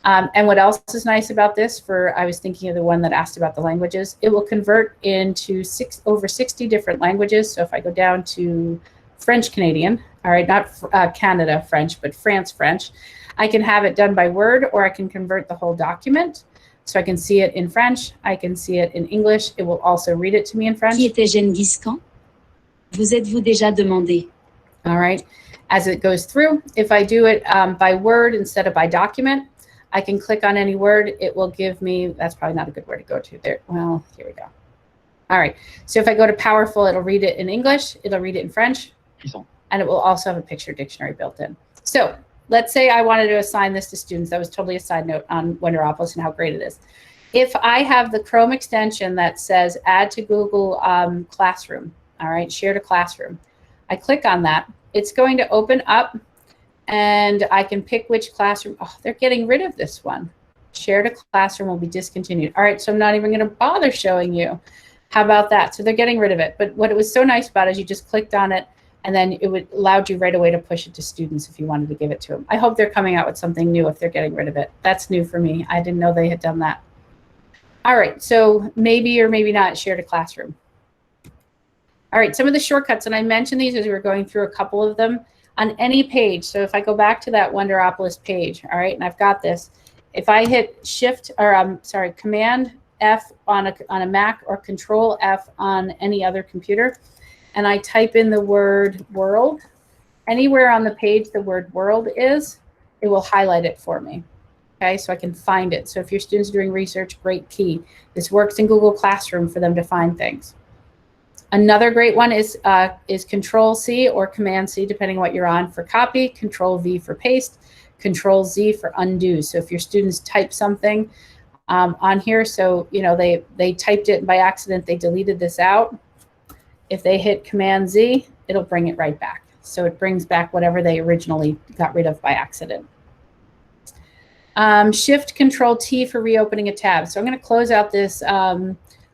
S1: And what else is nice about this, I was thinking of the one that asked about the languages, it will convert into over 60 different languages. So if I go down to French Canadian, all right, not Canada French, but France French, I can have it done by word, or I can convert the whole document. So I can see it in French, I can see it in English. It will also read it to me in French.
S6: Qui était Gengis Khan? Vous êtes-vous déjà demandé?
S1: All right, as it goes through, if I do it by word instead of by document, I can click on any word. It will give me, that's probably not a good word to go to there. Well, here we go. All right, so if I go to powerful, it'll read it in English, it'll read it in French, and it will also have a picture dictionary built in. So let's say I wanted to assign this to students. That was totally a side note on Wonderopolis and how great it is. If I have the Chrome extension that says add to Google Classroom, all right, share to classroom, I click on that, it's going to open up and I can pick which classroom. Oh, they're getting rid of this one. Share to classroom will be discontinued. All right, so I'm not even going to bother showing you. How about that? So they're getting rid of it. But what it was so nice about it is you just clicked on it, and then it allowed you right away to push it to students if you wanted to give it to them. I hope they're coming out with something new if they're getting rid of it. That's new for me. I didn't know they had done that. All right, so maybe or maybe not share to classroom. All right, some of the shortcuts, and I mentioned these as we were going through a couple of them on any page. So if I go back to that Wonderopolis page, all right, and I've got this, if I hit Command F on a Mac or Control F on any other computer, and I type in the word world, anywhere on the page the word world is, it will highlight it for me. Okay, so I can find it. So if your students are doing research, great key. This works in Google Classroom for them to find things. Another great one is Control C or Command C, depending on what you're on, for copy, Control V for paste, Control Z for undo. So if your students type something on here, so you know they typed it by accident, they deleted this out. If they hit Command Z, it'll bring it right back. So it brings back whatever they originally got rid of by accident. Shift Control T for reopening a tab. So I'm going to close out this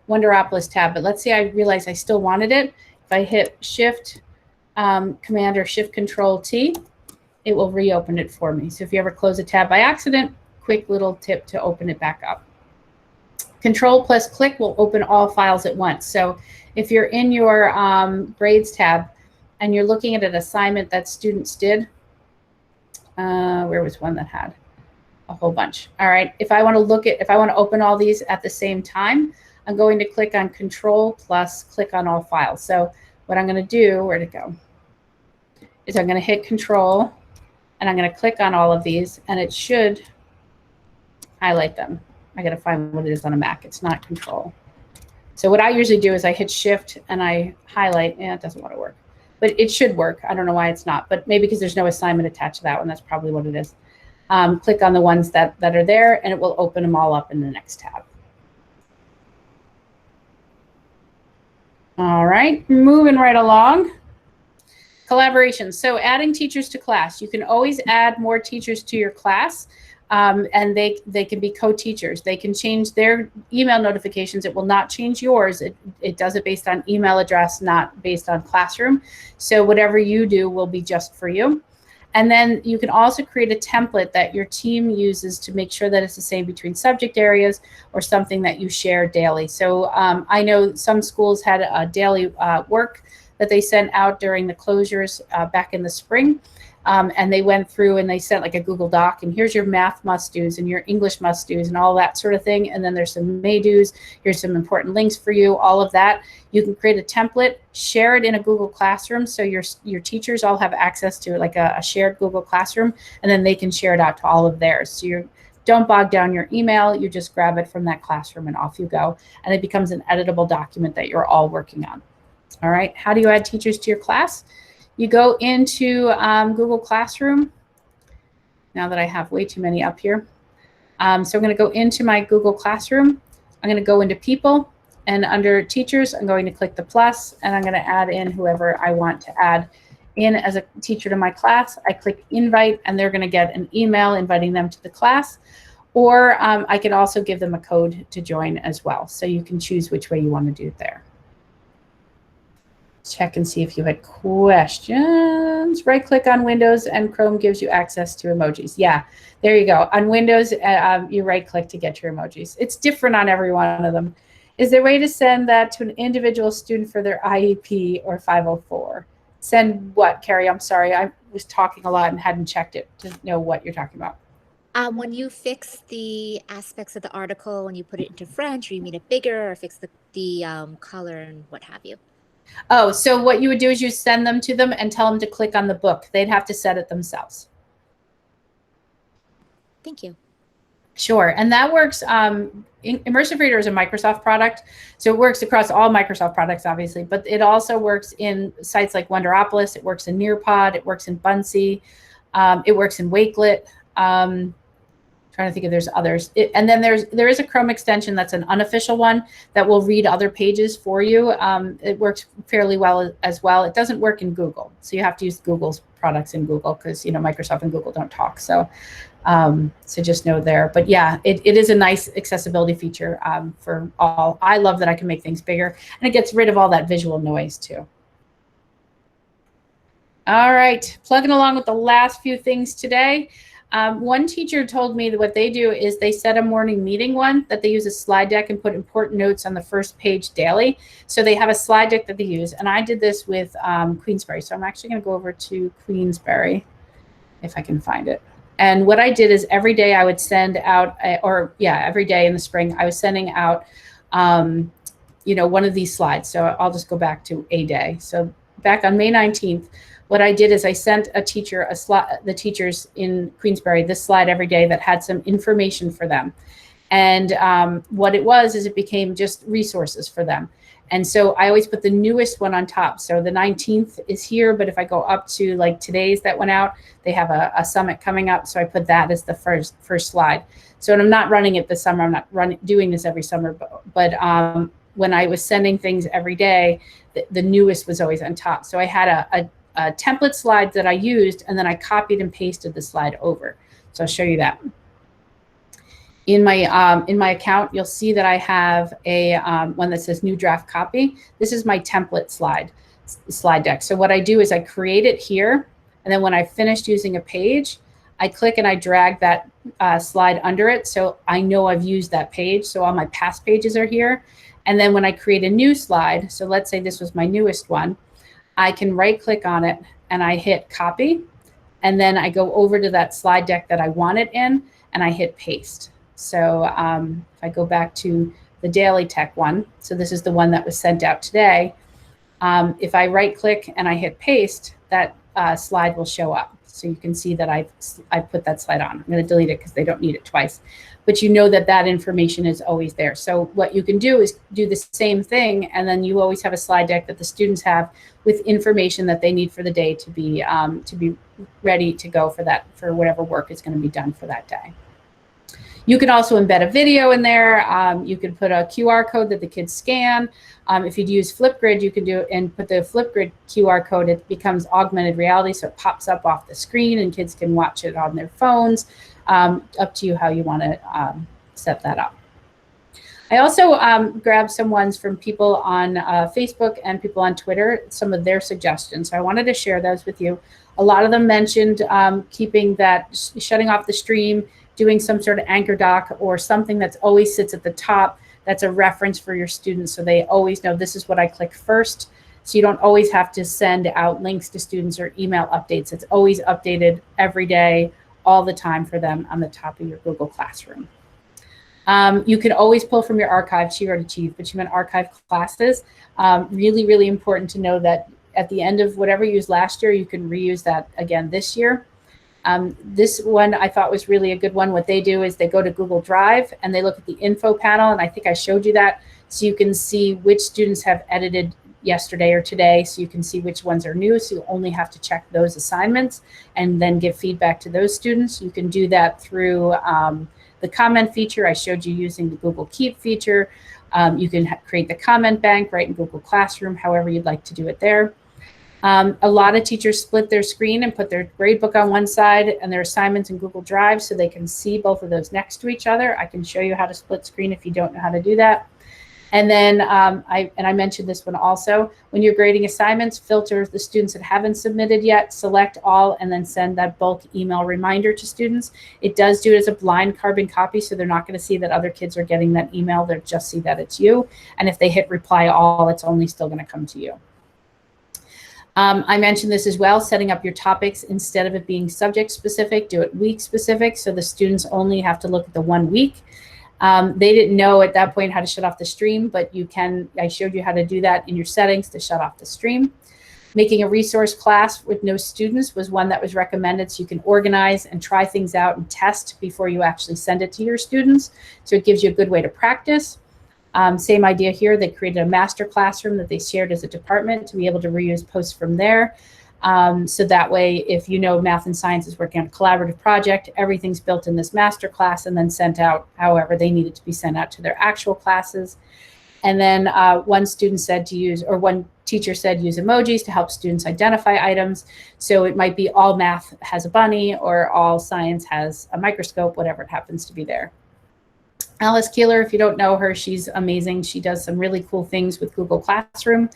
S1: Wonderopolis tab, but let's say I realize I still wanted it. If I hit Shift Command or Shift Control T, it will reopen it for me. So if you ever close a tab by accident, quick little tip to open it back up. Control plus click will open all files at once. So if you're in your grades tab and you're looking at an assignment that students did, where was one that had a whole bunch? All right, if I want to open all these at the same time, I'm going to click on Control plus click on all files. So what I'm going to do, where'd it go, is I'm going to hit Control and I'm going to click on all of these and it should highlight them. I got to find what it is on a Mac. It's not Control. So what I usually do is I hit Shift and I highlight. Yeah, it doesn't want to work, but it should work. I don't know why it's not, but maybe because there's no assignment attached to that one. That's probably what it is. Click on the ones that are there and it will open them all up in the next tab. All right, moving right along. Collaboration. So adding teachers to class. You can always add more teachers to your class. And they can be co-teachers. They can change their email notifications. It will not change yours. It does it based on email address, not based on classroom. So whatever you do will be just for you. And then you can also create a template that your team uses to make sure that it's the same between subject areas or something that you share daily. So I know some schools had a daily work that they sent out during the closures back in the spring. And they went through and they sent like a Google Doc and here's your math must-dos and your English must-dos and all that sort of thing. And then there's some may-dos, here's some important links for you, all of that. You can create a template, share it in a Google Classroom. So your teachers all have access to like a shared Google Classroom, and then they can share it out to all of theirs. So you don't bog down your email, you just grab it from that classroom and off you go. And it becomes an editable document that you're all working on. All right, how do you add teachers to your class? You go into Google Classroom. Now that I have way too many up here. So I'm going to go into my Google Classroom. I'm going to go into People, and under Teachers, I'm going to click the plus, and I'm going to add in whoever I want to add in as a teacher to my class. I click Invite, and they're going to get an email inviting them to the class. or I can also give them a code to join as well. So you can choose which way you want to do it there. Check and see if you had questions. Right click on Windows and Chrome gives you access to emojis. Yeah, there you go. On Windows, you right click to get your emojis. It's different on every one of them. Is there a way to send that to an individual student for their IEP or 504? Send what, Carrie? I'm sorry. I was talking a lot and hadn't checked it to know what you're talking about.
S4: When you fix the aspects of the article, when you put it into French, or you made it bigger, or fix the color and what have you.
S1: Oh, so what you would do is you send them to them and tell them to click on the book. They'd have to set it themselves.
S4: Thank you.
S1: Sure, and that works. Immersive Reader is a Microsoft product, so it works across all Microsoft products, obviously, but it also works in sites like Wonderopolis. It works in Nearpod. It works in Buncee. It works in Wakelet. Trying to think if there's others. And then there is a Chrome extension that's an unofficial one that will read other pages for you. It works fairly well as well. It doesn't work in Google, so you have to use Google's products in Google because Microsoft and Google don't talk. So just know there. But yeah, it is a nice accessibility feature for all. I love that I can make things bigger, and it gets rid of all that visual noise too. All right, plugging along with the last few things today. One teacher told me that what they do is they set a morning meeting one that they use a slide deck and put important notes on the first page daily. So they have a slide deck that they use. And I did this with Queensberry. So I'm actually going to go over to Queensberry if I can find it. And what I did is every day I would send out, every day in the spring, I was sending out, one of these slides. So I'll just go back to a day. So back on May 19th, what I did is I sent a teacher the teachers in Queensberry this slide every day that had some information for them. And what it was is it became just resources for them. And so I always put the newest one on top. So the 19th is here, but if I go up to like today's that went out, they have a summit coming up. So I put that as the first slide. So I'm not running it this summer. I'm not doing this every summer, but when I was sending things every day, the newest was always on top. So I had a template slide that I used, and then I copied and pasted the slide over. So I'll show you that. In my account, you'll see that I have a one that says new draft copy. This is my template slide deck. So what I do is I create it here, and then when I finished using a page, I click and I drag that slide under it, so I know I've used that page. So all my past pages are here. And then when I create a new slide, so let's say this was my newest one, I can right click on it and I hit copy, and then I go over to that slide deck that I want it in and I hit paste. So if I go back to the Daily Tech one, so this is the one that was sent out today. If I right click and I hit paste, that slide will show up. So you can see that I've put that slide on. I'm going to delete it because they don't need it twice. But you know that information is always there. So what you can do is do the same thing, and then you always have a slide deck that the students have with information that they need for the day to be ready to go for whatever work is going to be done for that day. You can also embed a video in there. You can put a QR code that the kids scan. If you'd use Flipgrid, you can do it and put the Flipgrid QR code. It becomes augmented reality, so it pops up off the screen and kids can watch it on their phones. Up to you how you want to set that up. I also grabbed some ones from people on Facebook and people on Twitter, some of their suggestions. So I wanted to share those with you. A lot of them mentioned keeping that, shutting off the stream, doing some sort of anchor doc or something that's always sits at the top. That's a reference for your students, so they always know this is what I click first. So you don't always have to send out links to students or email updates. It's always updated every day, all the time for them on the top of your Google Classroom. You can always pull from your archive. She already achieved, but you meant archive classes. Really, really important to know that at the end of whatever you used last year, you can reuse that again this year. This one I thought was really a good one. What they do is they go to Google Drive and they look at the info panel, and I think I showed you that, so you can see which students have edited yesterday or today, so you can see which ones are new, so you only have to check those assignments and then give feedback to those students. You can do that through the comment feature. I showed you using the Google Keep feature. You can create the comment bank right in Google Classroom, however you'd like to do it there. A lot of teachers split their screen and put their gradebook on one side and their assignments in Google Drive so they can see both of those next to each other. I can show you how to split screen if you don't know how to do that. And then I mentioned this one also, when you're grading assignments, filter the students that haven't submitted yet, select all, and then send that bulk email reminder to students. It does do it as a blind carbon copy, so they're not going to see that other kids are getting that email. They'll just see that it's you. And if they hit reply all, it's only still going to come to you. I mentioned this as well, setting up your topics instead of it being subject specific, do it week specific. So the students only have to look at the 1 week. They didn't know at that point how to shut off the stream, but you can, I showed you how to do that in your settings to shut off the stream. Making a resource class with no students was one that was recommended so you can organize and try things out and test before you actually send it to your students. So it gives you a good way to practice. Same idea here. They created a master classroom that they shared as a department to be able to reuse posts from there. So that way, if you know math and science is working on a collaborative project, everything's built in this master class and then sent out however they needed to be sent out to their actual classes. And then one student said to use, or one teacher said use emojis to help students identify items. So it might be all math has a bunny or all science has a microscope, whatever it happens to be there. Alice Keeler, if you don't know her, she's amazing. She does some really cool things with Google Classroom.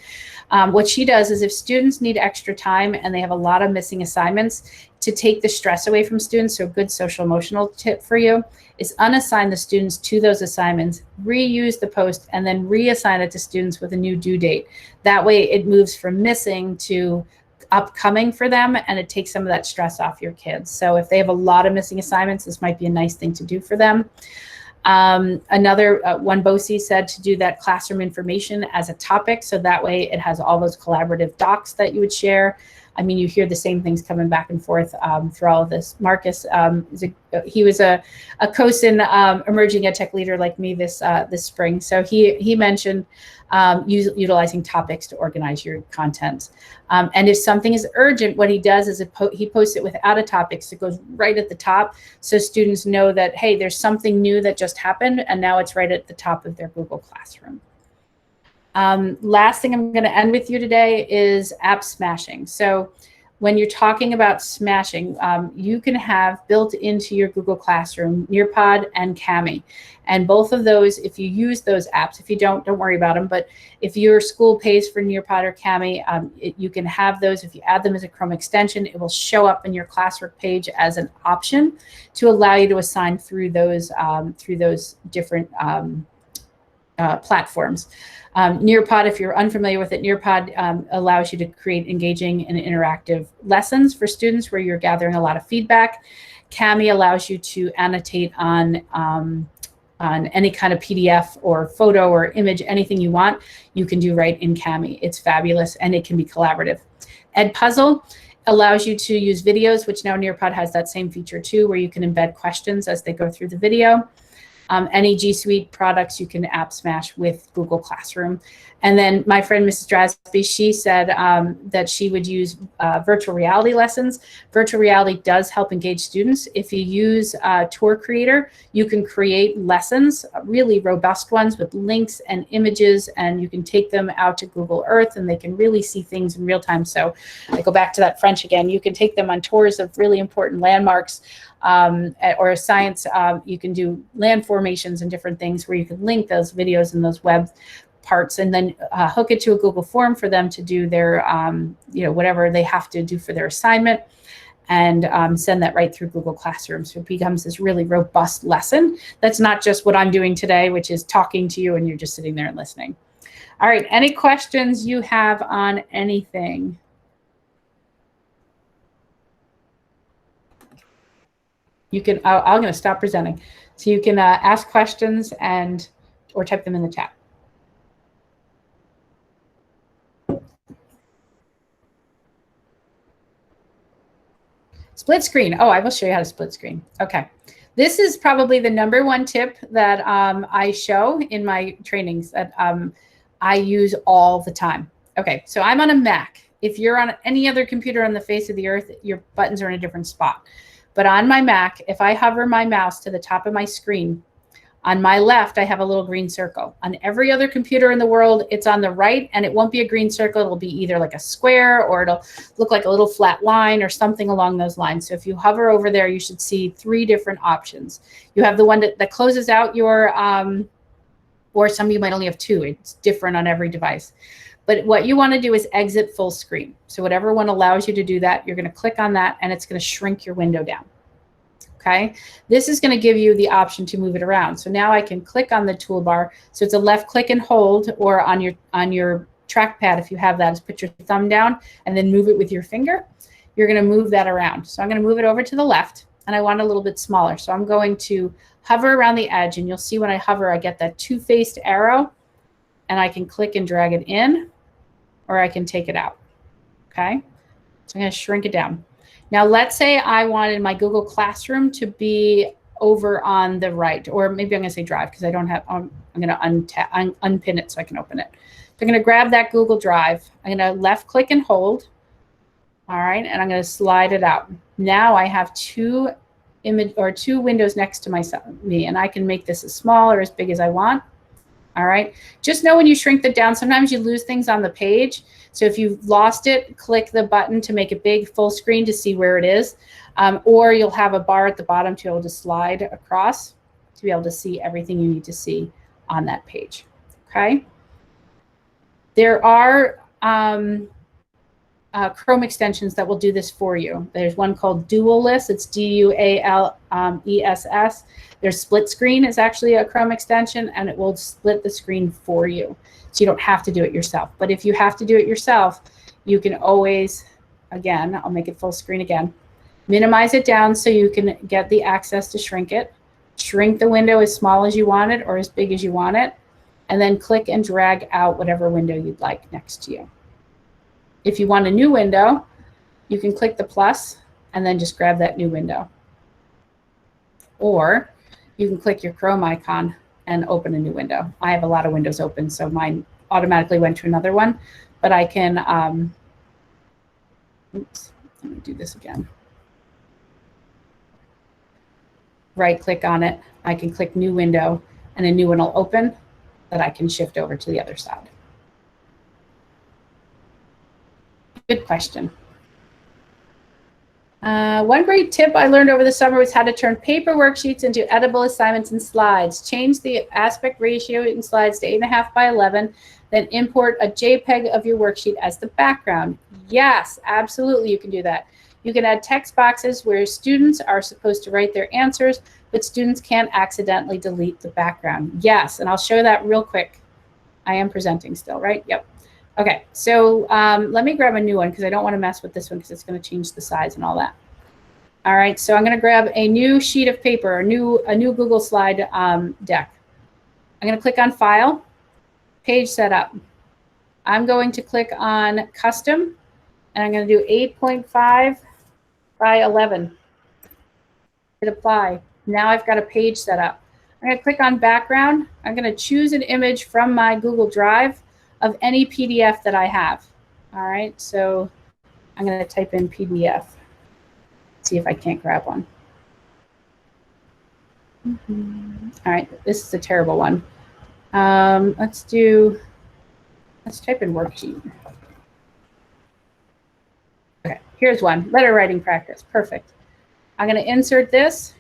S1: What she does is if students need extra time and they have a lot of missing assignments, to take the stress away from students, so a good social emotional tip for you is unassign the students to those assignments, reuse the post, and then reassign it to students with a new due date. That way it moves from missing to upcoming for them, and it takes some of that stress off your kids. So if they have a lot of missing assignments, this might be a nice thing to do for them. Another one, BOCE said to do that classroom information as a topic. So that way it has all those collaborative docs that you would share. I mean, you hear the same things coming back and forth through all of this. Marcus, he was a COSIN emerging ed tech leader like me this spring. So he mentioned utilizing topics to organize your content. And if something is urgent, what he does is he posts it without a topic. So it goes right at the top. So students know that, hey, there's something new that just happened. And now it's right at the top of their Google Classroom. Last thing I'm going to end with you today is app smashing. So when you're talking about smashing, you can have built into your Google Classroom Nearpod and Kami. And both of those, if you use those apps, if you don't worry about them. But if your school pays for Nearpod or Kami, you can have those. If you add them as a Chrome extension, it will show up in your classwork page as an option to allow you to assign through those different platforms. Nearpod, if you're unfamiliar with it, Nearpod allows you to create engaging and interactive lessons for students where you're gathering a lot of feedback. Kami allows you to annotate on any kind of PDF or photo or image, anything you want, you can do right in Kami. It's fabulous and it can be collaborative. Edpuzzle allows you to use videos, which now Nearpod has that same feature too, where you can embed questions as they go through the video. Any G Suite products you can app smash with Google Classroom. And then my friend, Mrs. Drasby, she said that she would use virtual reality lessons. Virtual reality does help engage students. If you use Tour Creator, you can create lessons, really robust ones with links and images, and you can take them out to Google Earth and they can really see things in real time. So I go back to that French again. You can take them on tours of really important landmarks or science. You can do land formations and different things where you can link those videos and those web parts and then hook it to a Google form for them to do their, whatever they have to do for their assignment, and send that right through Google Classroom. So it becomes this really robust lesson. That's not just what I'm doing today, which is talking to you and you're just sitting there and listening. All right, any questions you have on anything? You can, I'm going to stop presenting. So you can ask questions or type them in the chat. Split screen. Oh, I will show you how to split screen. Okay. This is probably the #1 tip that I show in my trainings that I use all the time. Okay, so I'm on a Mac. If you're on any other computer on the face of the earth, your buttons are in a different spot. But on my Mac, if I hover my mouse to the top of my screen, On my left, I have a little green circle. On every other computer in the world, it's on the right, and it won't be a green circle. It'll be either like a square, or it'll look like a little flat line or something along those lines. So if you hover over there, you should see 3 different options. You have the one that closes out your, or some of you might only have 2. It's different on every device. But what you want to do is exit full screen. So whatever one allows you to do that, you're going to click on that, and it's going to shrink your window down. Okay, this is going to give you the option to move it around. So now I can click on the toolbar. So it's a left click and hold, or on your trackpad, if you have that, is put your thumb down and then move it with your finger. You're going to move that around. So I'm going to move it over to the left, and I want it a little bit smaller. So I'm going to hover around the edge, and you'll see when I hover, I get that 2-faced arrow, and I can click and drag it in, or I can take it out. Okay, so I'm going to shrink it down. Now, let's say I wanted my Google Classroom to be over on the right, or maybe I'm going to say Drive, because I don't have, I'm going to unpin it so I can open it. So I'm going to grab that Google Drive. I'm going to left click and hold. All right, and I'm going to slide it out. Now I have 2 windows next to me, and I can make this as small or as big as I want. All right, just know when you shrink it down, sometimes you lose things on the page. So if you've lost it, click the button to make it big, full screen, to see where it is. Or you'll have a bar at the bottom to be able to slide across to be able to see everything you need to see on that page. Okay. There are Chrome extensions that will do this for you. There's one called Dual List. It's DUALESS. There's Split Screen is actually a Chrome extension, and it will split the screen for you. So you don't have to do it yourself. But if you have to do it yourself, you can always, again, I'll make it full screen again, minimize it down so you can get the access to shrink it. Shrink the window as small as you want it or as big as you want it, and then click and drag out whatever window you'd like next to you. If you want a new window, you can click the plus and then just grab that new window. Or you can click your Chrome icon and open a new window. I have a lot of windows open, so mine automatically went to another one, but I can, oops, let me do this again. Right click on it, I can click new window, and a new one will open that I can shift over to the other side. Good question. One great tip I learned over the summer was how to turn paper worksheets into edible assignments and slides. Change the aspect ratio in slides to 8.5 by 11, then import a JPEG of your worksheet as the background. Yes, absolutely, you can do that. You can add text boxes where students are supposed to write their answers, but students can't accidentally delete the background. Yes, and I'll show that real quick. I am presenting still, right? Yep. Okay, so let me grab a new one because I don't want to mess with this one because it's going to change the size and all that. All right, so I'm going to grab a new sheet of paper, a new Google Slide deck. I'm going to click on File, Page Setup. I'm going to click on Custom, and I'm going to do 8.5 by 11. Hit Apply. Now I've got a page set up. I'm going to click on Background. I'm going to choose an image from my Google Drive of any PDF that I have. All right, so I'm going to type in PDF. See if I can't grab one. All right, this is a terrible one. Let's type in worksheet. Okay, here's one, letter writing practice, perfect. I'm going to insert this,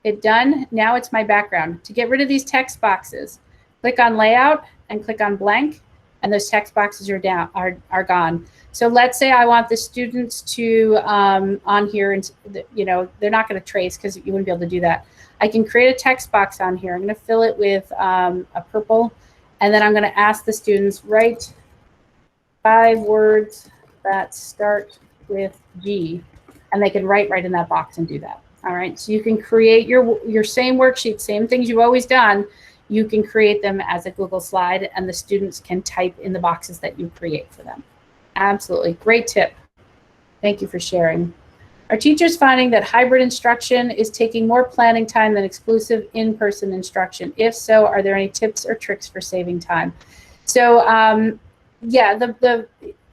S1: hit done. Now it's my background. To get rid of these text boxes, click on layout and click on blank, and those text boxes are gone. So let's say I want the students to on here, and they're not going to trace because you wouldn't be able to do that. I can create a text box on here. I'm going to fill it with a purple, and then I'm going to ask the students, write 5 words that start with G, and they can write right in that box and do that. All right, so you can create your same worksheet, same things you've always done. You can create them as a Google slide, and the students can type in the boxes that you create for them. Absolutely, great tip. Thank you for sharing. Are teachers finding that hybrid instruction is taking more planning time than exclusive in-person instruction? If so, are there any tips or tricks for saving time? So yeah,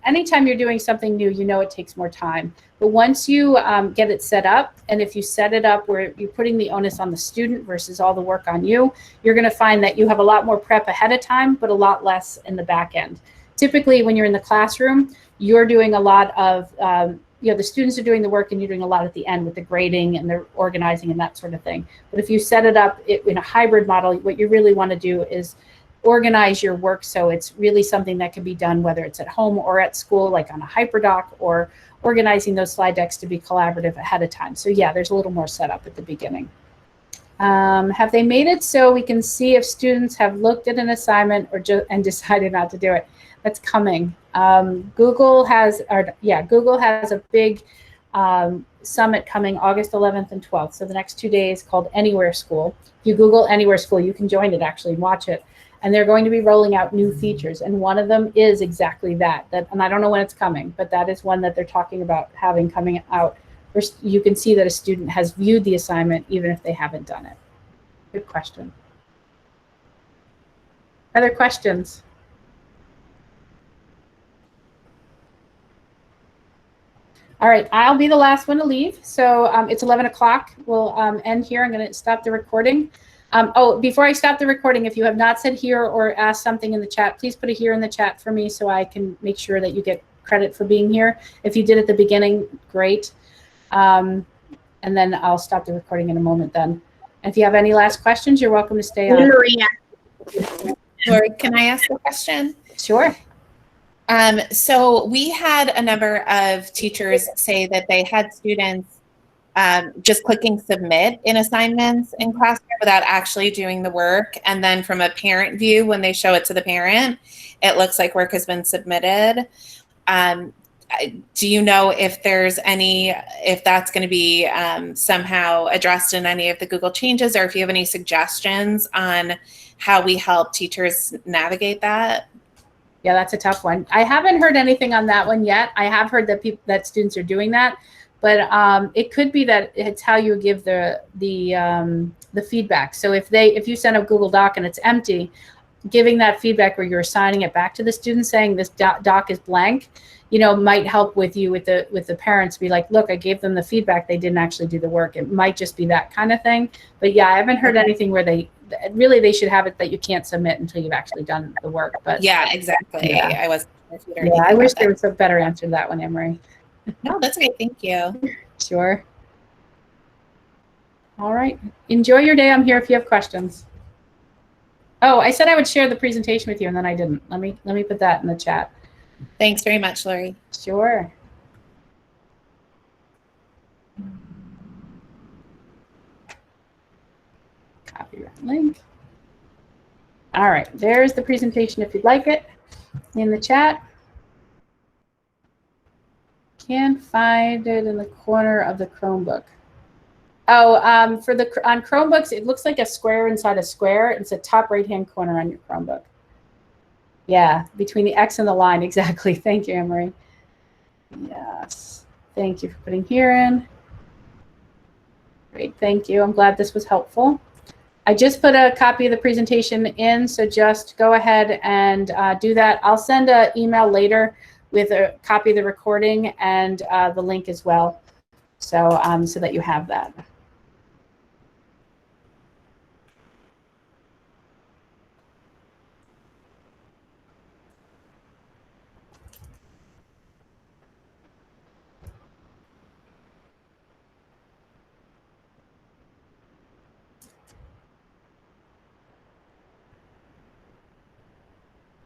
S1: anytime you're doing something new, you know it takes more time. But once you get it set up, and if you set it up where you're putting the onus on the student versus all the work on you, you're going to find that you have a lot more prep ahead of time, but a lot less in the back end. Typically, when you're in the classroom, you're doing a lot of, the students are doing the work and you're doing a lot at the end with the grading and the organizing and that sort of thing. But if you set it up in a hybrid model, what you really want to do is organize your work so it's really something that can be done whether it's at home or at school, like on a hyperdoc, or organizing those slide decks to be collaborative ahead of time. So yeah, there's a little more setup at the beginning. Have they made it so we can see if students have looked at an assignment and decided not to do it? That's coming. Google has a big summit coming August 11th and 12th. So the next 2 days, called Anywhere School. If you Google Anywhere School, you can join it actually and watch it. And they're going to be rolling out new features. And one of them is exactly that. And I don't know when it's coming, but that is one that they're talking about having coming out. First, you can see that a student has viewed the assignment even if they haven't done it. Good question. Other questions? All right, I'll be the last one to leave. So it's 11 o'clock. We'll end here. I'm going to stop the recording. Before I stop the recording, if you have not said here or asked something in the chat, please put a here in the chat for me so I can make sure that you get credit for being here. If you did at the beginning, great. And then I'll stop the recording in a moment then. And if you have any last questions, you're welcome to stay on.
S2: Maria.
S7: Lori, can I ask a question?
S1: Sure.
S7: So we had a number of teachers say that they had students just clicking submit in assignments in classroom without actually doing the work. And then from a parent view, when they show it to the parent, it looks like work has been submitted. Do you know if if that's going to be somehow addressed in any of the Google changes, or if you have any suggestions on how we help teachers navigate that?
S1: Yeah, that's a tough one. I haven't heard anything on that one yet. I have heard that students are doing that, but it could be that it's how you give the feedback. So if you send a Google Doc and it's empty, giving that feedback where you're assigning it back to the student, saying this doc is blank, might help with the parents. Be like, look, I gave them the feedback, they didn't actually do the work. It might just be that kind of thing. But yeah, I haven't heard anything where they should have it that you can't submit until you've actually done the work. But
S7: yeah, exactly.
S1: Yeah.
S7: I
S1: wish there was a better answer to that one, Emery.
S7: No, that's okay. Thank you.
S1: Sure. All right. Enjoy your day. I'm here if you have questions. Oh, I said I would share the presentation with you, and then I didn't. Let me put that in the chat.
S7: Thanks very much, Lori.
S1: Sure. Copy that link. All right, there's the presentation if you'd like it in the chat. Can't find it in the corner of the Chromebook. Oh, on Chromebooks, it looks like a square inside a square. It's a top right-hand corner on your Chromebook. Yeah, between the X and the line, exactly. Thank you, Emery. Yes, thank you for putting here in. Great, thank you. I'm glad this was helpful. I just put a copy of the presentation in, so just go ahead and do that. I'll send an email later with a copy of the recording and the link as well, so that you have that.